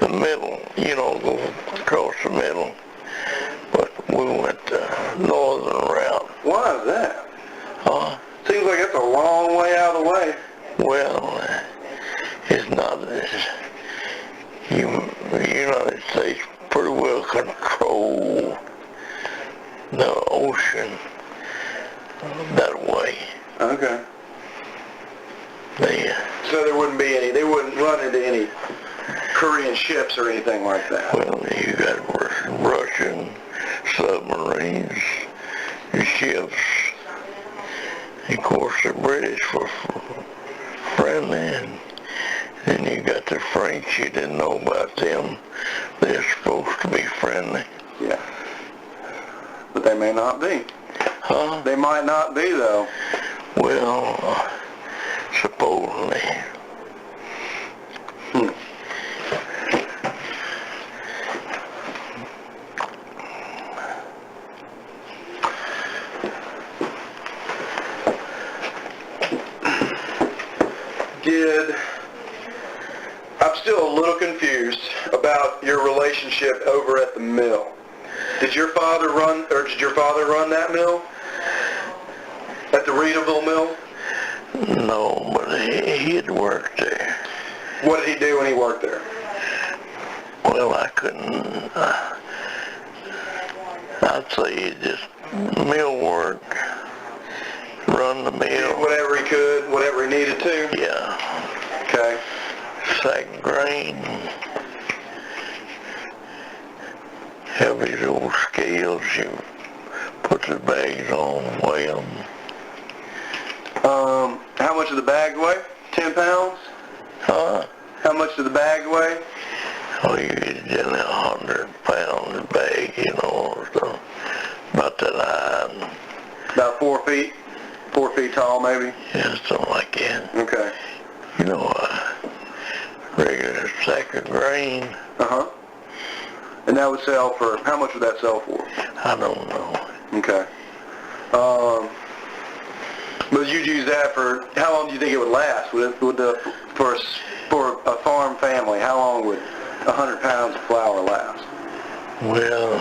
the middle, go across the middle, but we went the northern route. Why is that? Huh? Seems like it's a long way out of the way. Well, it's not as, the United States pretty well control the ocean that way. Okay. So there wouldn't be any, they wouldn't run into any Korean ships or anything like that. Well, you got Russian submarines, ships. Of course, the British were friendly, and then you got the French. You didn't know about them. They're supposed to be friendly. Yeah. But they may not be. Huh? They might not be, though. Well, supposedly. I'm still a little confused about your relationship over at the mill. Did your father run that mill? At the Readyville Mill? No, but he had worked there. What did he do when he worked there? Well, I couldn't, I'd say just mill work, run the mill. Whatever he could, whatever he needed to? Yeah. Okay. Sack grain, have these old scales, you put the bags on, weigh them. How much did the bag weigh? 10 pounds? Huh? How much did the bag weigh? Oh, you get generally 100 pound bag, so about that high. About 4 feet? 4 feet tall, maybe? Yeah, something like that. Okay. A regular sack of grain. Uh-huh. And that would sell for, how much would that sell for? I don't know. Okay. But you'd use that for, how long do you think it would last? For a farm family, how long would 100 pounds of flour last? Well,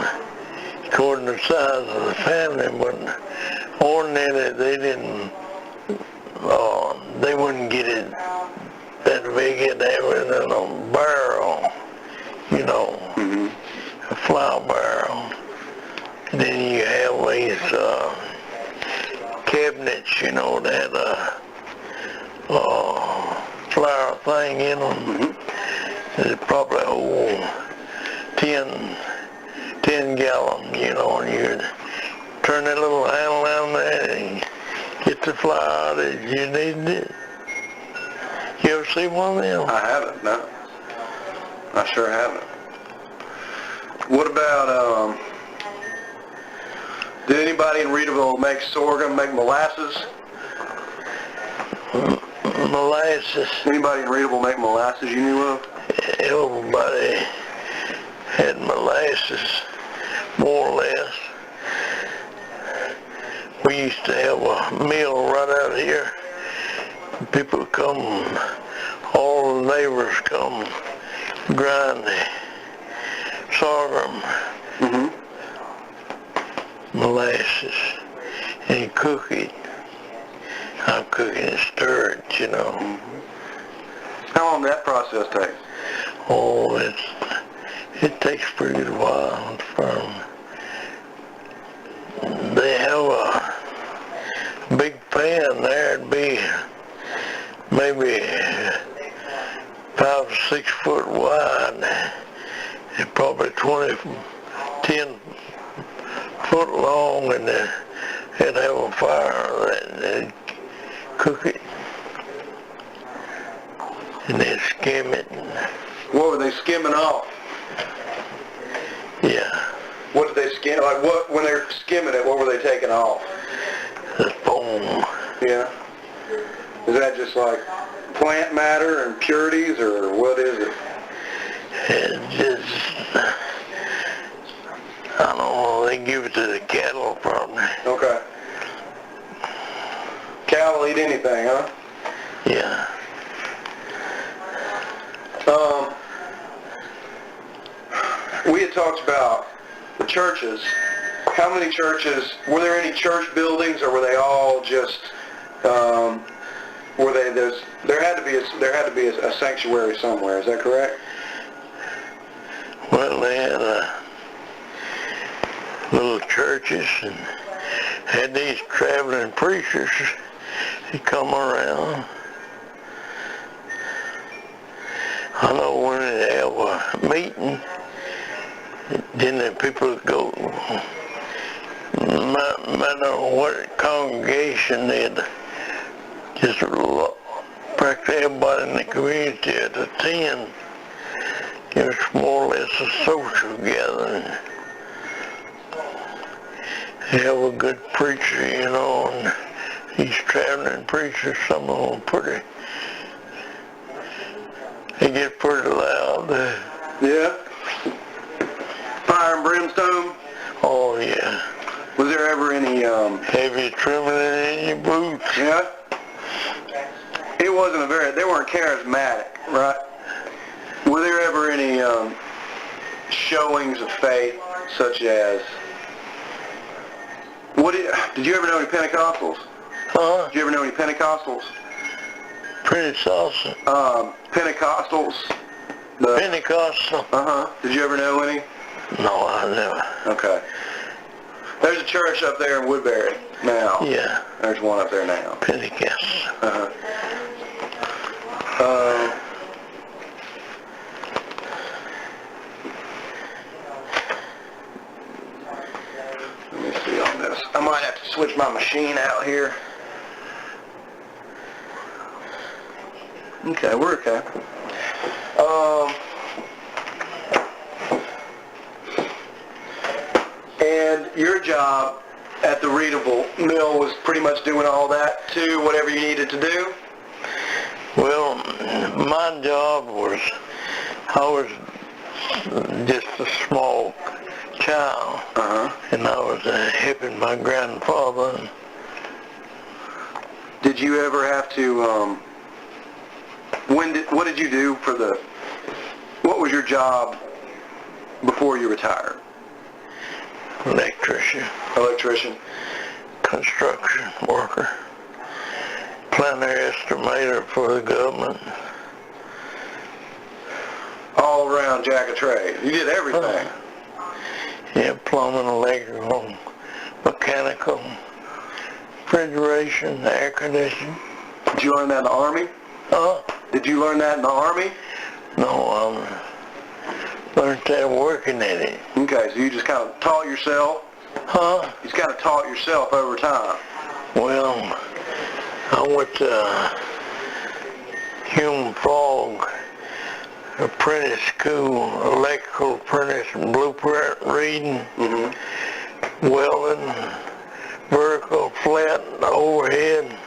according to the size of the family, but ordinarily they wouldn't get it that big. It'd have it in a barrel, a flour barrel. And then you have these cabinets, that had a flour thing in them. It'd probably hold 10 gallon, you know, and you turn that little handle down there and get the flour that you need it. You ever see one of them? I haven't, no. I sure haven't. What about, did anybody in Readyville make sorghum, make molasses? Molasses. Anybody in Readyville make molasses you knew of? Everybody had molasses, more or less. We used to have a mill right out here. People come, all the neighbors come grind the sorghum, molasses, and cook it. I'm cooking and stir it, you know. How long did that process take? Oh, it takes a pretty good while. They have a big pan there. It'd be maybe 5 or 6 foot wide and probably 10 foot long, and they'd have a fire and they'd cook it and then skim it. What were they skimming off? Yeah, What did they skim? Like what, when they were skimming it, what were they taking off? the foam. Yeah. Is that just like plant matter and impurities, or what is it? It just, I don't know, they give it to the cattle probably. Okay. Cattle eat anything, huh? Yeah. We had talked about the churches. How many churches, were there any church buildings, or were they all just, were they, there had to be a sanctuary somewhere, is that correct? Well, they had little churches and had these traveling preachers that come around. I know when they have a meeting, then the people would go, no matter what congregation, they'd just practically everybody in the community to attend. It was more or less a social gathering. They have a good preacher, you know, and these traveling preachers, some of them pretty, they get pretty loud. Yeah. Fire and brimstone? Oh yeah. Was there ever any, Heavy trembling in your boots. yeah? It wasn't they weren't charismatic, right? Were there ever any, showings of faith, such as, did you ever know any Pentecostals? Huh? Did you ever know any Pentecostals? Pretty saucy. Pentecostals? Pentecostal? Uh-huh. Did you ever know any? No, I never. Okay. There's a church up there in Woodbury now. Yeah. There's one up there now. Pentecostal. Uh-huh. Let me see on this. I might have to switch my machine out here. Okay, we're okay. And your job at the Readyville Mill was pretty much doing all that too, whatever you needed to do? Well, my job was, I was just a small child, and I was helping my grandfather. Did you ever have to, what did you do what was your job before you retired? Electrician. Construction worker. Planner estimator for the government. All around jack of trade. You did everything. Yeah, plumbing, electrical, mechanical, refrigeration, air conditioning. Did you learn that in the Army? Huh? Did you learn that in the Army? No, learned that working at it. Okay, so you just kind of taught yourself? Huh? You just kind of taught yourself over time? Well, I went to Human Frog apprentice school, electrical apprentice, blueprint reading, welding, vertical, flat, overhead,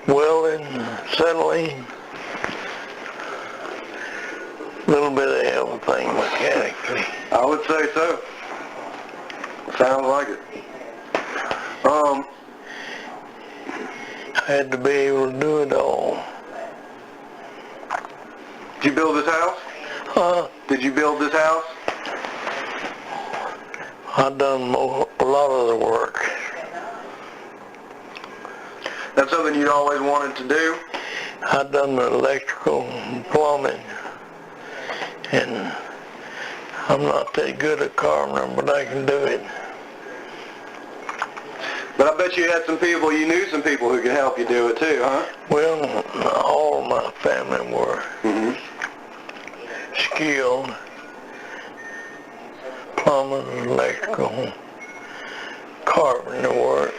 welding, settling, a little bit of everything mechanically. I would say so. Sounds like it. I had to be able to do it all. Did you build this house? Huh? Did you build this house? I done a lot of the work. That's something you'd always wanted to do? I done the electrical and plumbing, and I'm not that good at carpenter, but I can do it. But I bet you had some people, you knew some people who could help you do it too, huh? Well, all my family were skilled, plumbing, electrical, carpenter work.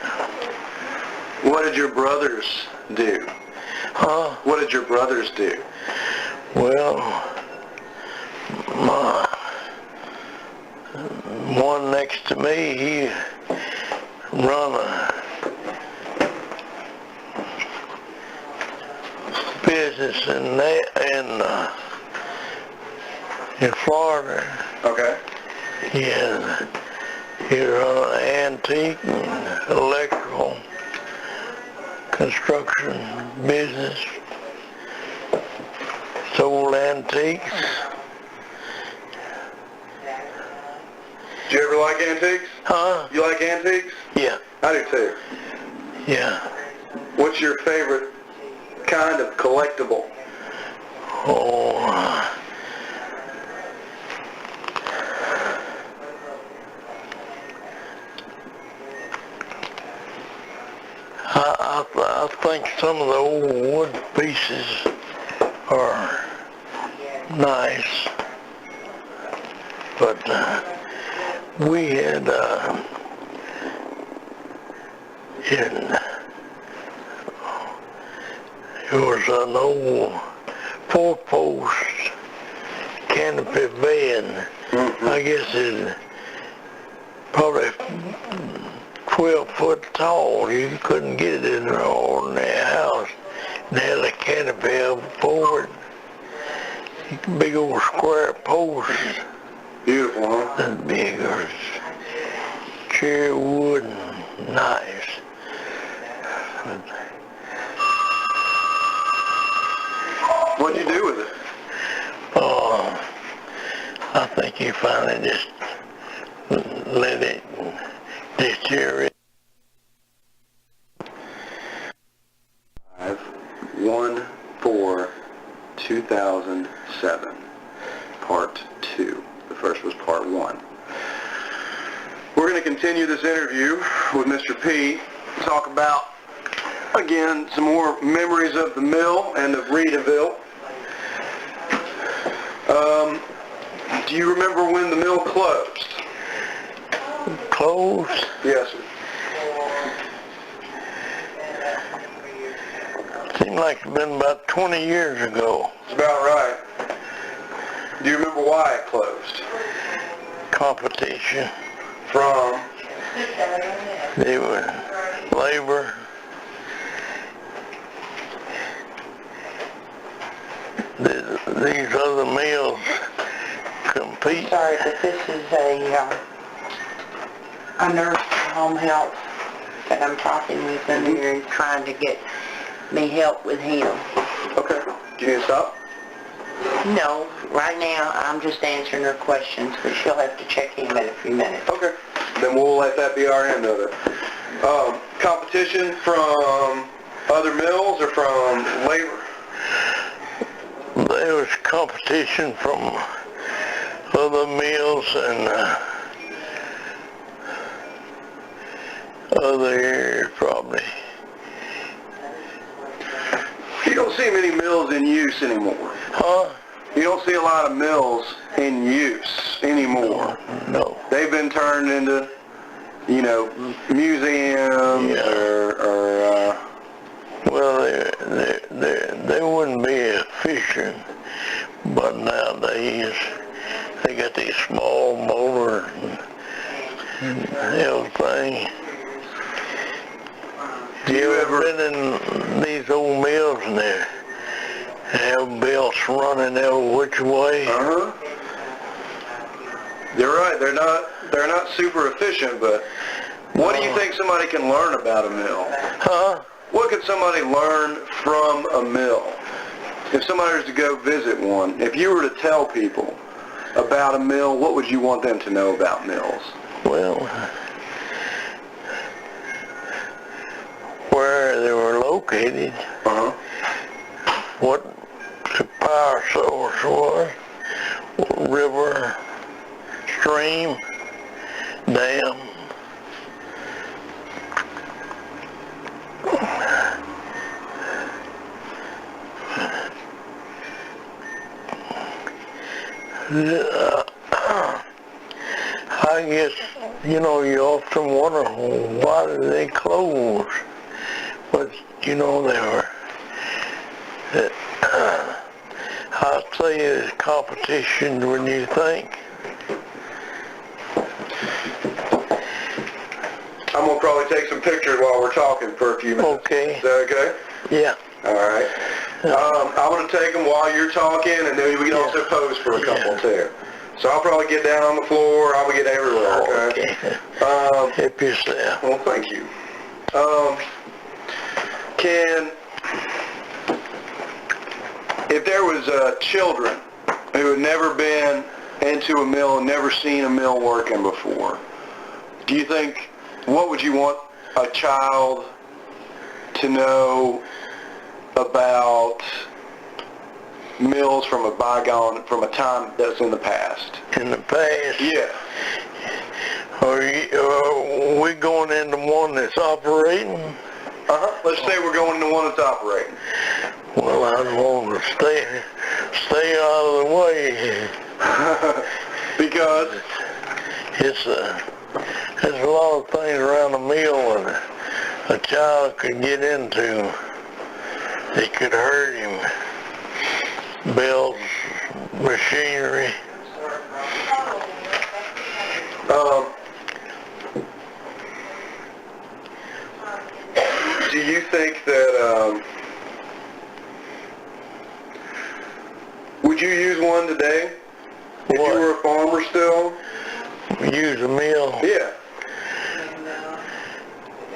What did your brothers do? Huh? What did your brothers do? Well, my one next to me, he run a business in Florida. Okay. He run an antique and electrical construction business. Sold antiques. Do you ever like antiques? Huh? You like antiques? Yeah. I do too. Yeah. What's your favorite kind of collectible? Oh, I think some of the old wood pieces are nice, but we had it was an old four-post canopy bed. I guess it's probably 12 foot tall. You couldn't get it in an ordinary house. It had a canopy up forward, big old square post. Beautiful, huh? And bigger, cherry wood, nice. What'd you do with it? Oh, I think you finally just let it deteriorate. 1/4/2007, part 2. The first was part 1. We're going to continue this interview with Mr. Peay, talk about, again, some more memories of the mill and of Readyville. Do you remember when the mill closed? Closed? Yes, sir. Seemed like it's been about 20 years ago. That's about right. Do you remember why it closed? Competition. From? They were labor. These other mills compete. Sorry, but this is a nurse home health that I'm talking with in here and trying to get me help with him. Okay. Do you need to stop? No, right now I'm just answering her questions, but she'll have to check in a few minutes. Okay. Then we'll let that be our end of it. Competition from other mills or from labor? There was competition from other mills and other areas probably. You don't see many mills in use anymore. Huh? You don't see a lot of mills in use anymore. No. They've been turned into, you know, museums or well, they wouldn't be efficient, but nowadays they got these small motors and everything. You ever been in these old mills and they have belts running every which way? Uh-huh. You're right. They're not super efficient, but what do you think somebody can learn about a mill? Huh? What could somebody learn from a mill? If somebody was to go visit one, if you were to tell people about a mill, what would you want them to know about mills? Well, where they were located, what the power source was, river, stream, dam. I guess, you know, you often wonder, why did they close? But, you know, they were, I'd say it's competition when you think. I'm going to probably take some pictures while we're talking for a few minutes. Okay. Is that okay? Yeah. All right. I'm going to take them while you're talking, and then we can also pose for a couple too. So I'll probably get down on the floor. I'll get everywhere, okay? Help yourself. Well, thank you. If there was children who had never been into a mill and never seen a mill working before, do you think, what would you want a child to know about mills from from a time that's in the past? In the past? Yeah. Are we going into one that's operating? Let's say we're going into one that's operating. Well, I'd want to stay out of the way. Because? There's a lot of things around the mill that a child could get into. It could hurt him. Bells, machinery. Do you think that, would you use one today? If you were a farmer still? Use a mill? Yeah.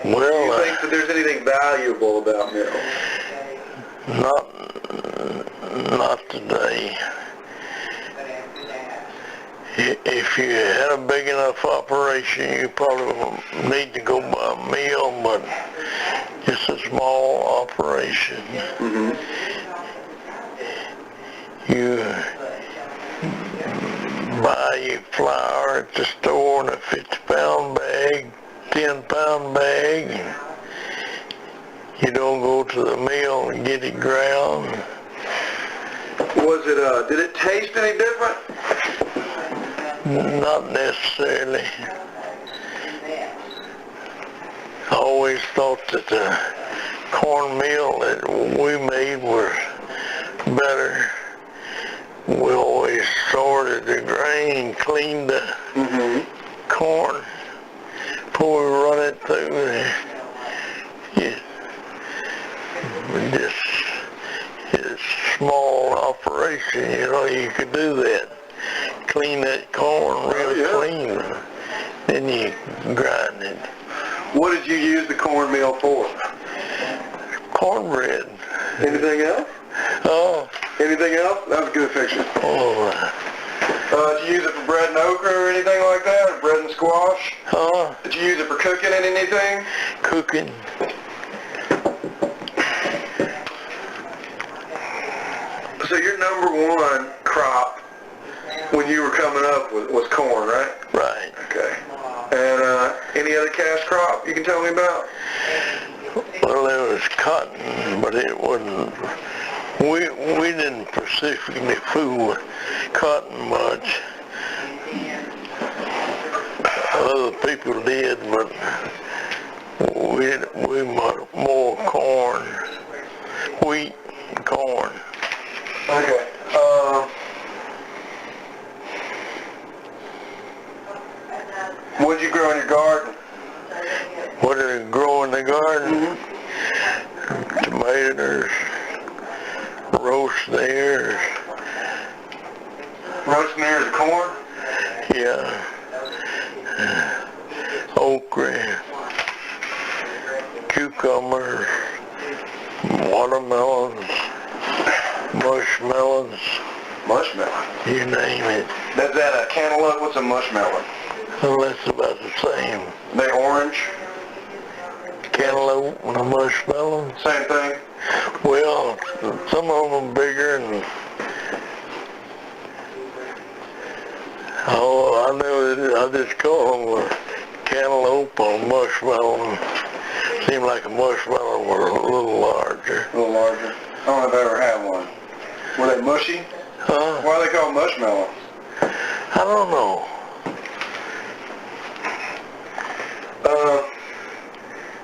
Well, do you think that there's anything valuable about mills? Not today. If you had a big enough operation, you probably won't need to go buy a mill, but it's a small operation. You buy your flour at the store in a 50-pound bag, 10-pound bag. You don't go to the mill and get it ground. Did it taste any different? Not necessarily. I always thought that the cornmeal that we made was better. We always sorted the grain, cleaned the corn before we run it through there. It's a small operation, you know, you could do that. Clean that corn real clean, then you grind it. What did you use the cornmeal for? Cornbread. Anything else? Oh. Anything else? That was a good picture. Oh. Did you use it for bread and okra or anything like that? Or bread and squash? Did you use it for cooking and anything? Cooking. So your number one crop when you were coming up was corn, right? Right. Okay. And any other cash crop you can tell me about? Well, there was cotton, but it wasn't We didn't specifically fool with cotton much. Other people did, but we more corn, wheat, and corn. Okay. What'd you grow in your garden? What did it grow in the garden? Tomatoes, roast ears. Roasting ears of corn? Yeah. Okra, cucumbers, watermelons, mushmelons, Mushmelon. you name it. Is that a cantaloupe? What's a mushmelon? Well, that's about the same. They orange? Cantaloupe and a mushmelon. Same thing? Well, some of them are bigger and I know I just call them a cantaloupe or mushmelon. Seemed like a mushmelon was a little larger. A little larger. I don't know if I ever had one. Were they mushy? Huh? Why are they called mushmelons? I don't know.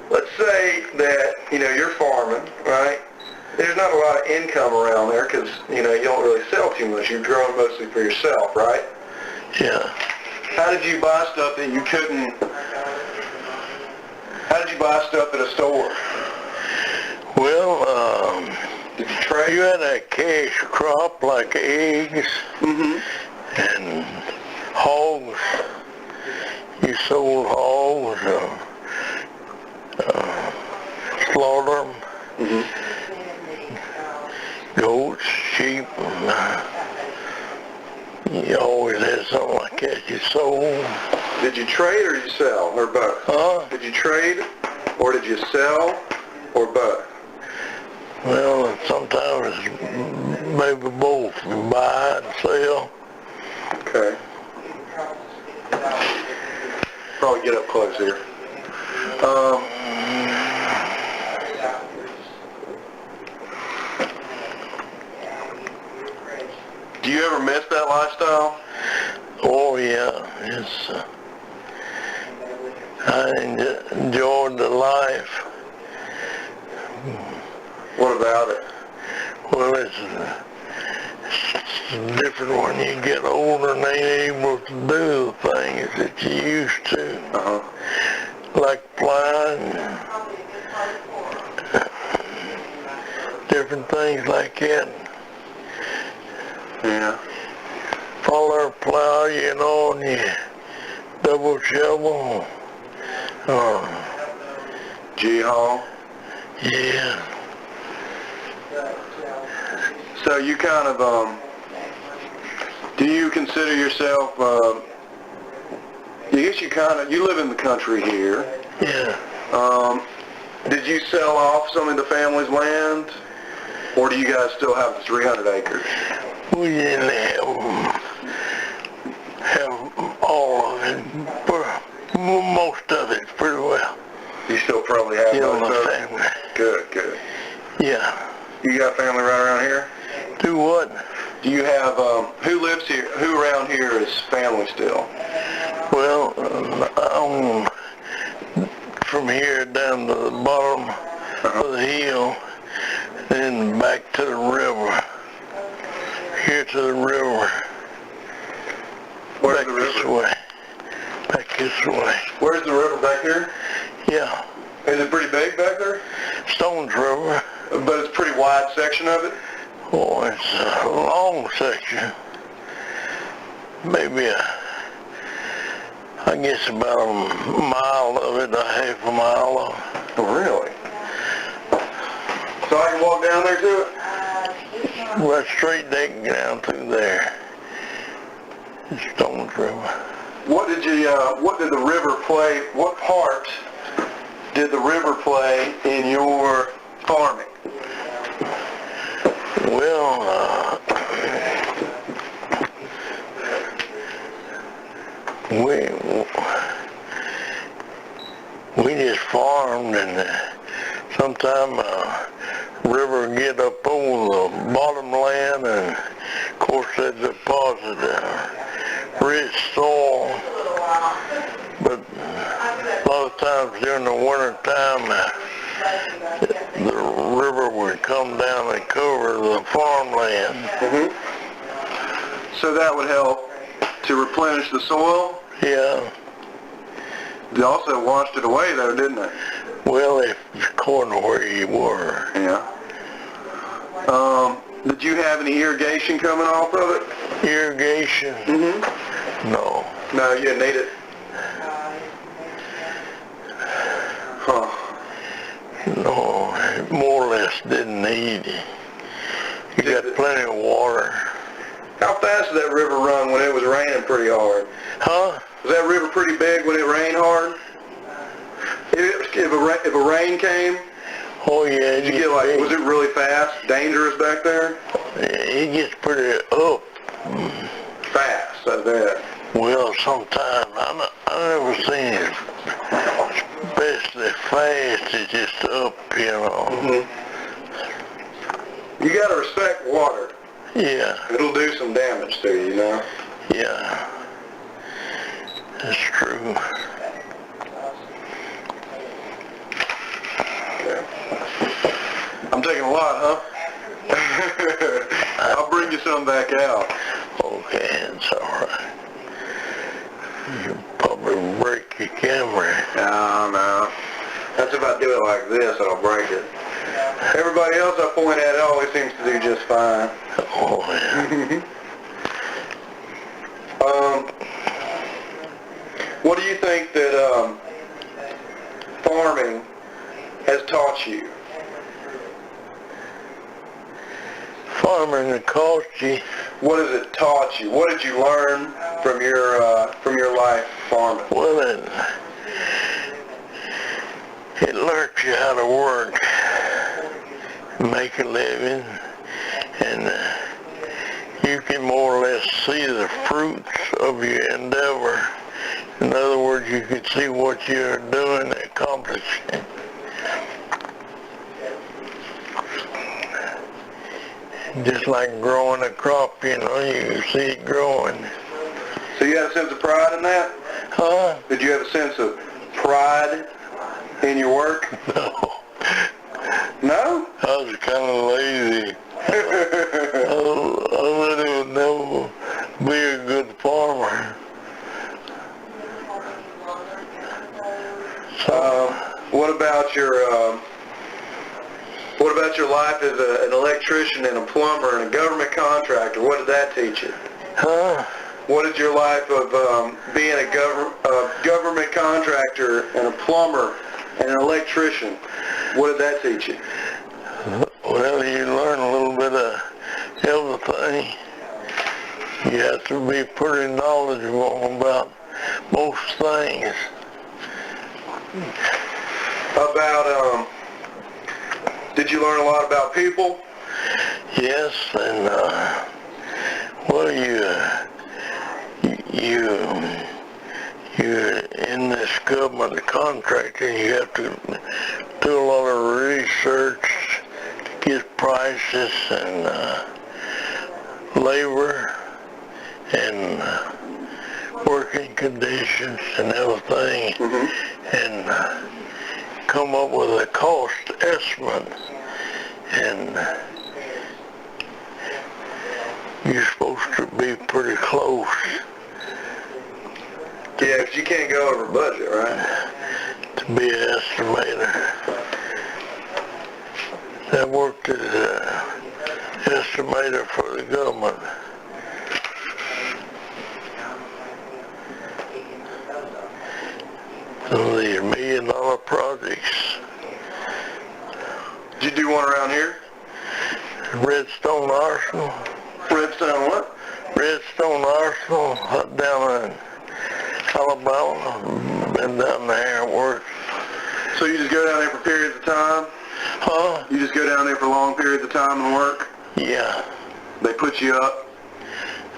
Let's say that, you're farming, right? There's not a lot of income around there because, you don't really sell too much. You're growing mostly for yourself, right? Yeah. How did you buy stuff that you couldn't, how did you buy stuff at a store? Well, Did you trade? you had a cash crop like eggs and hogs. You sold hogs, slaughter them, goats, sheep, and you always had something like that you sold. Did you trade or did you sell, or both? Huh? Did you trade or did you sell or both? Well, sometimes maybe both, buy and sell. Okay. Probably get up close here. Do you ever miss that lifestyle? Oh yeah, it's, I enjoyed the life. What about it? Well, it's different when you get older and ain't able to do the things that you used to. Like flying, different things like that. Yeah. Follow a plow, and you double shovel. G-haul. Yeah. So you kind of, do you consider yourself, I guess you live in the country here. Yeah. Did you sell off some of the family's land? Or do you guys still have the 300 acres? We didn't have all of it, most of it pretty well. You still probably have Still most my of it? family. Good, good. Yeah. You got family right around here? Do what? Do you have, who lives here, who around here is family still? Well, from here down to the bottom of the hill, then back to the river. Here to the river. Where's back the this river? way. Back this way. Where's the river back here? Yeah. Is it pretty big back there? Stones River. But it's a pretty wide section of it? Oh, it's a long section. Maybe I guess about a mile of it, a half a mile of it. Oh, really? So I can walk down there to it? Right straight down through there. Stones River. What did the river play, what part did the river play in your farming? Well, we just farmed, and sometime river get up over the bottom land, and of course they deposit rich soil. But a lot of times during the winter time, the river would come down and cover the farmland. So that would help to replenish the soil? Yeah. They also washed it away though, didn't they? Well, according to where you were. Yeah. Did you have any irrigation coming off of it? Irrigation? No. No, you didn't need it? Huh. No, it more or less didn't need it. You got plenty of water. How fast did that river run when it was raining pretty hard? Huh? Was that river pretty big when it rained hard? If a rain came, Oh yeah. did you get like, was it really fast, dangerous back there? It gets pretty up. Fast, I bet. Well, sometimes I never seen it especially fast. It's just up, you know. You gotta respect water. Yeah. It'll do some damage to you, you know? Yeah. That's true. I'm taking a lot, huh? I'll bring you some back out. Okay, it's alright. You probably break your camera. No. That's if I do it like this, I'll break it. Everybody else I point at always seems to do just fine. Oh, yeah. What do you think that farming has taught you? Farming that cost you. What has it taught you? What did you learn from your life farming? Well, it learns you how to work, make a living, and you can more or less see the fruits of your endeavor. In other words, you can see what you're doing, accomplishing. Just like growing a crop, you know, you can see it growing. So you had a sense of pride in that? Huh? Did you have a sense of pride in your work? No. No? I was kind of lazy. I really would never be a good farmer. What about your life as an electrician and a plumber and a government contractor? What did that teach you? Huh? What did your life of being a government contractor and a plumber and an electrician, what did that teach you? Well, you learn a little bit of everything. You have to be pretty knowledgeable about most things. Did you learn a lot about people? Yes, and well, you're in this government contracting. You have to do a lot of research to get prices and labor and working conditions and everything, and come up with a cost estimate, and you're supposed to be pretty close. Yeah, because you can't go over budget, right? To be an estimator. I worked as an estimator for the government. Some of these $1 million projects. Did you do one around here? Redstone Arsenal. Redstone what? Redstone Arsenal, down in Alabama. Been down there and worked. So you just go down there for periods of time? Huh? You just go down there for long periods of time and work? Yeah. They put you up?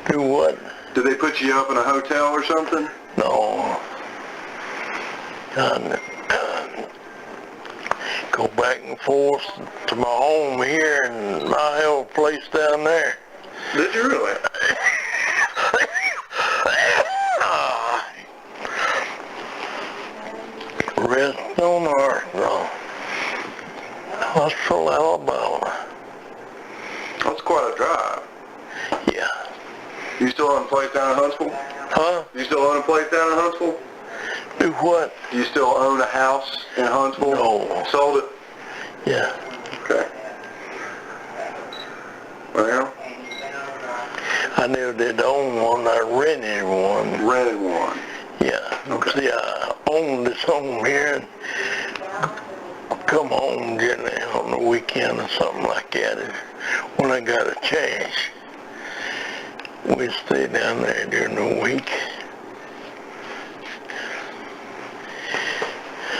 Do what? Did they put you up in a hotel or something? No. Of go back and forth to my home here, and I have a place down there. Did you really? Rest on Arsenal. Huntsville, Alabama. That's quite a drive. Yeah. You still own a place down in Huntsville? Huh? You still own a place down in Huntsville? Do what? Do you still own a house in Huntsville? No. Sold it? Yeah. Okay. Well, I never did own one. I rented one. rented one. Yeah. Okay. See, I owned this home here and come home generally on the weekend or something like that. When I got a chance, we'd stay down there during the week.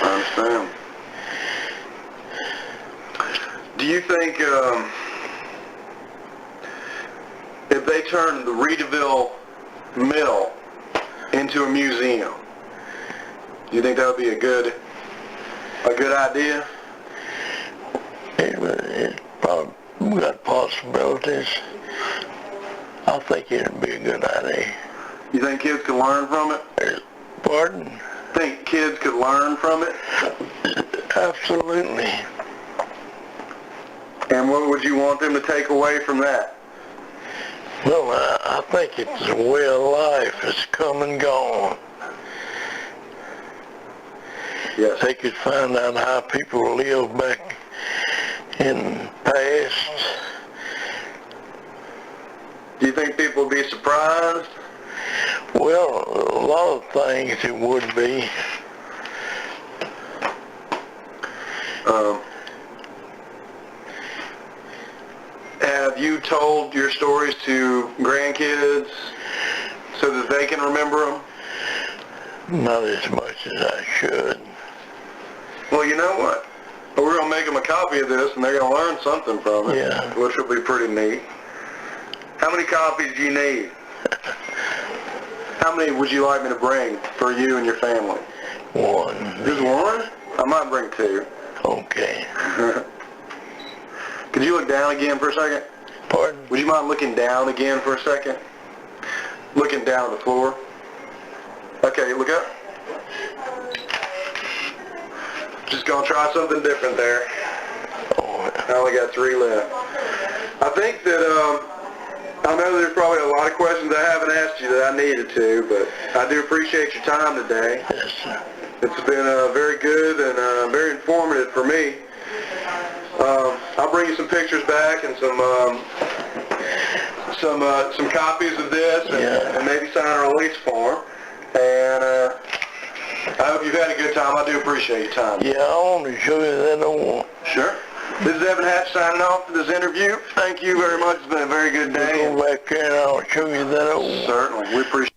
I understand. Do you think if they turned the Readyville Mill into a museum, do you think that would be a good idea? It probably got possibilities. I think it'd be a good idea. You think kids could learn from it? Pardon? Think kids could learn from it? Absolutely. And what would you want them to take away from that? Well, I think it's a way of life. It's come and gone. Yes. They could find out how people lived back in past. Do you think people would be surprised? Well, a lot of things it would be. Have you told your stories to grandkids so that they can remember them? Not as much as I should. Well, you know what? We're going to make them a copy of this, and they're going to learn something from it, Yeah. which will be pretty neat. How many copies do you need? How many would you like me to bring for you and your family? One. Just one? I might bring two. Okay. Could you look down again for a second? Pardon? Would you mind looking down again for a second? Looking down at the floor. Okay, look up. Just gonna try something different there. Oh, I only got 3 left. I think that, I know there's probably a lot of questions I haven't asked you that I needed to, but I do appreciate your time today. yes, sir. It's been very good and very informative for me. I'll bring you some pictures back and some copies of this and maybe sign a release form. And I hope you've had a good time. I do appreciate your time. Yeah, I want to show you that old. Sure. This is Evan Hatch signing off for this interview. Thank you very much. It's been a very good day. Go back there and I'll show you that old. Certainly. We appreciate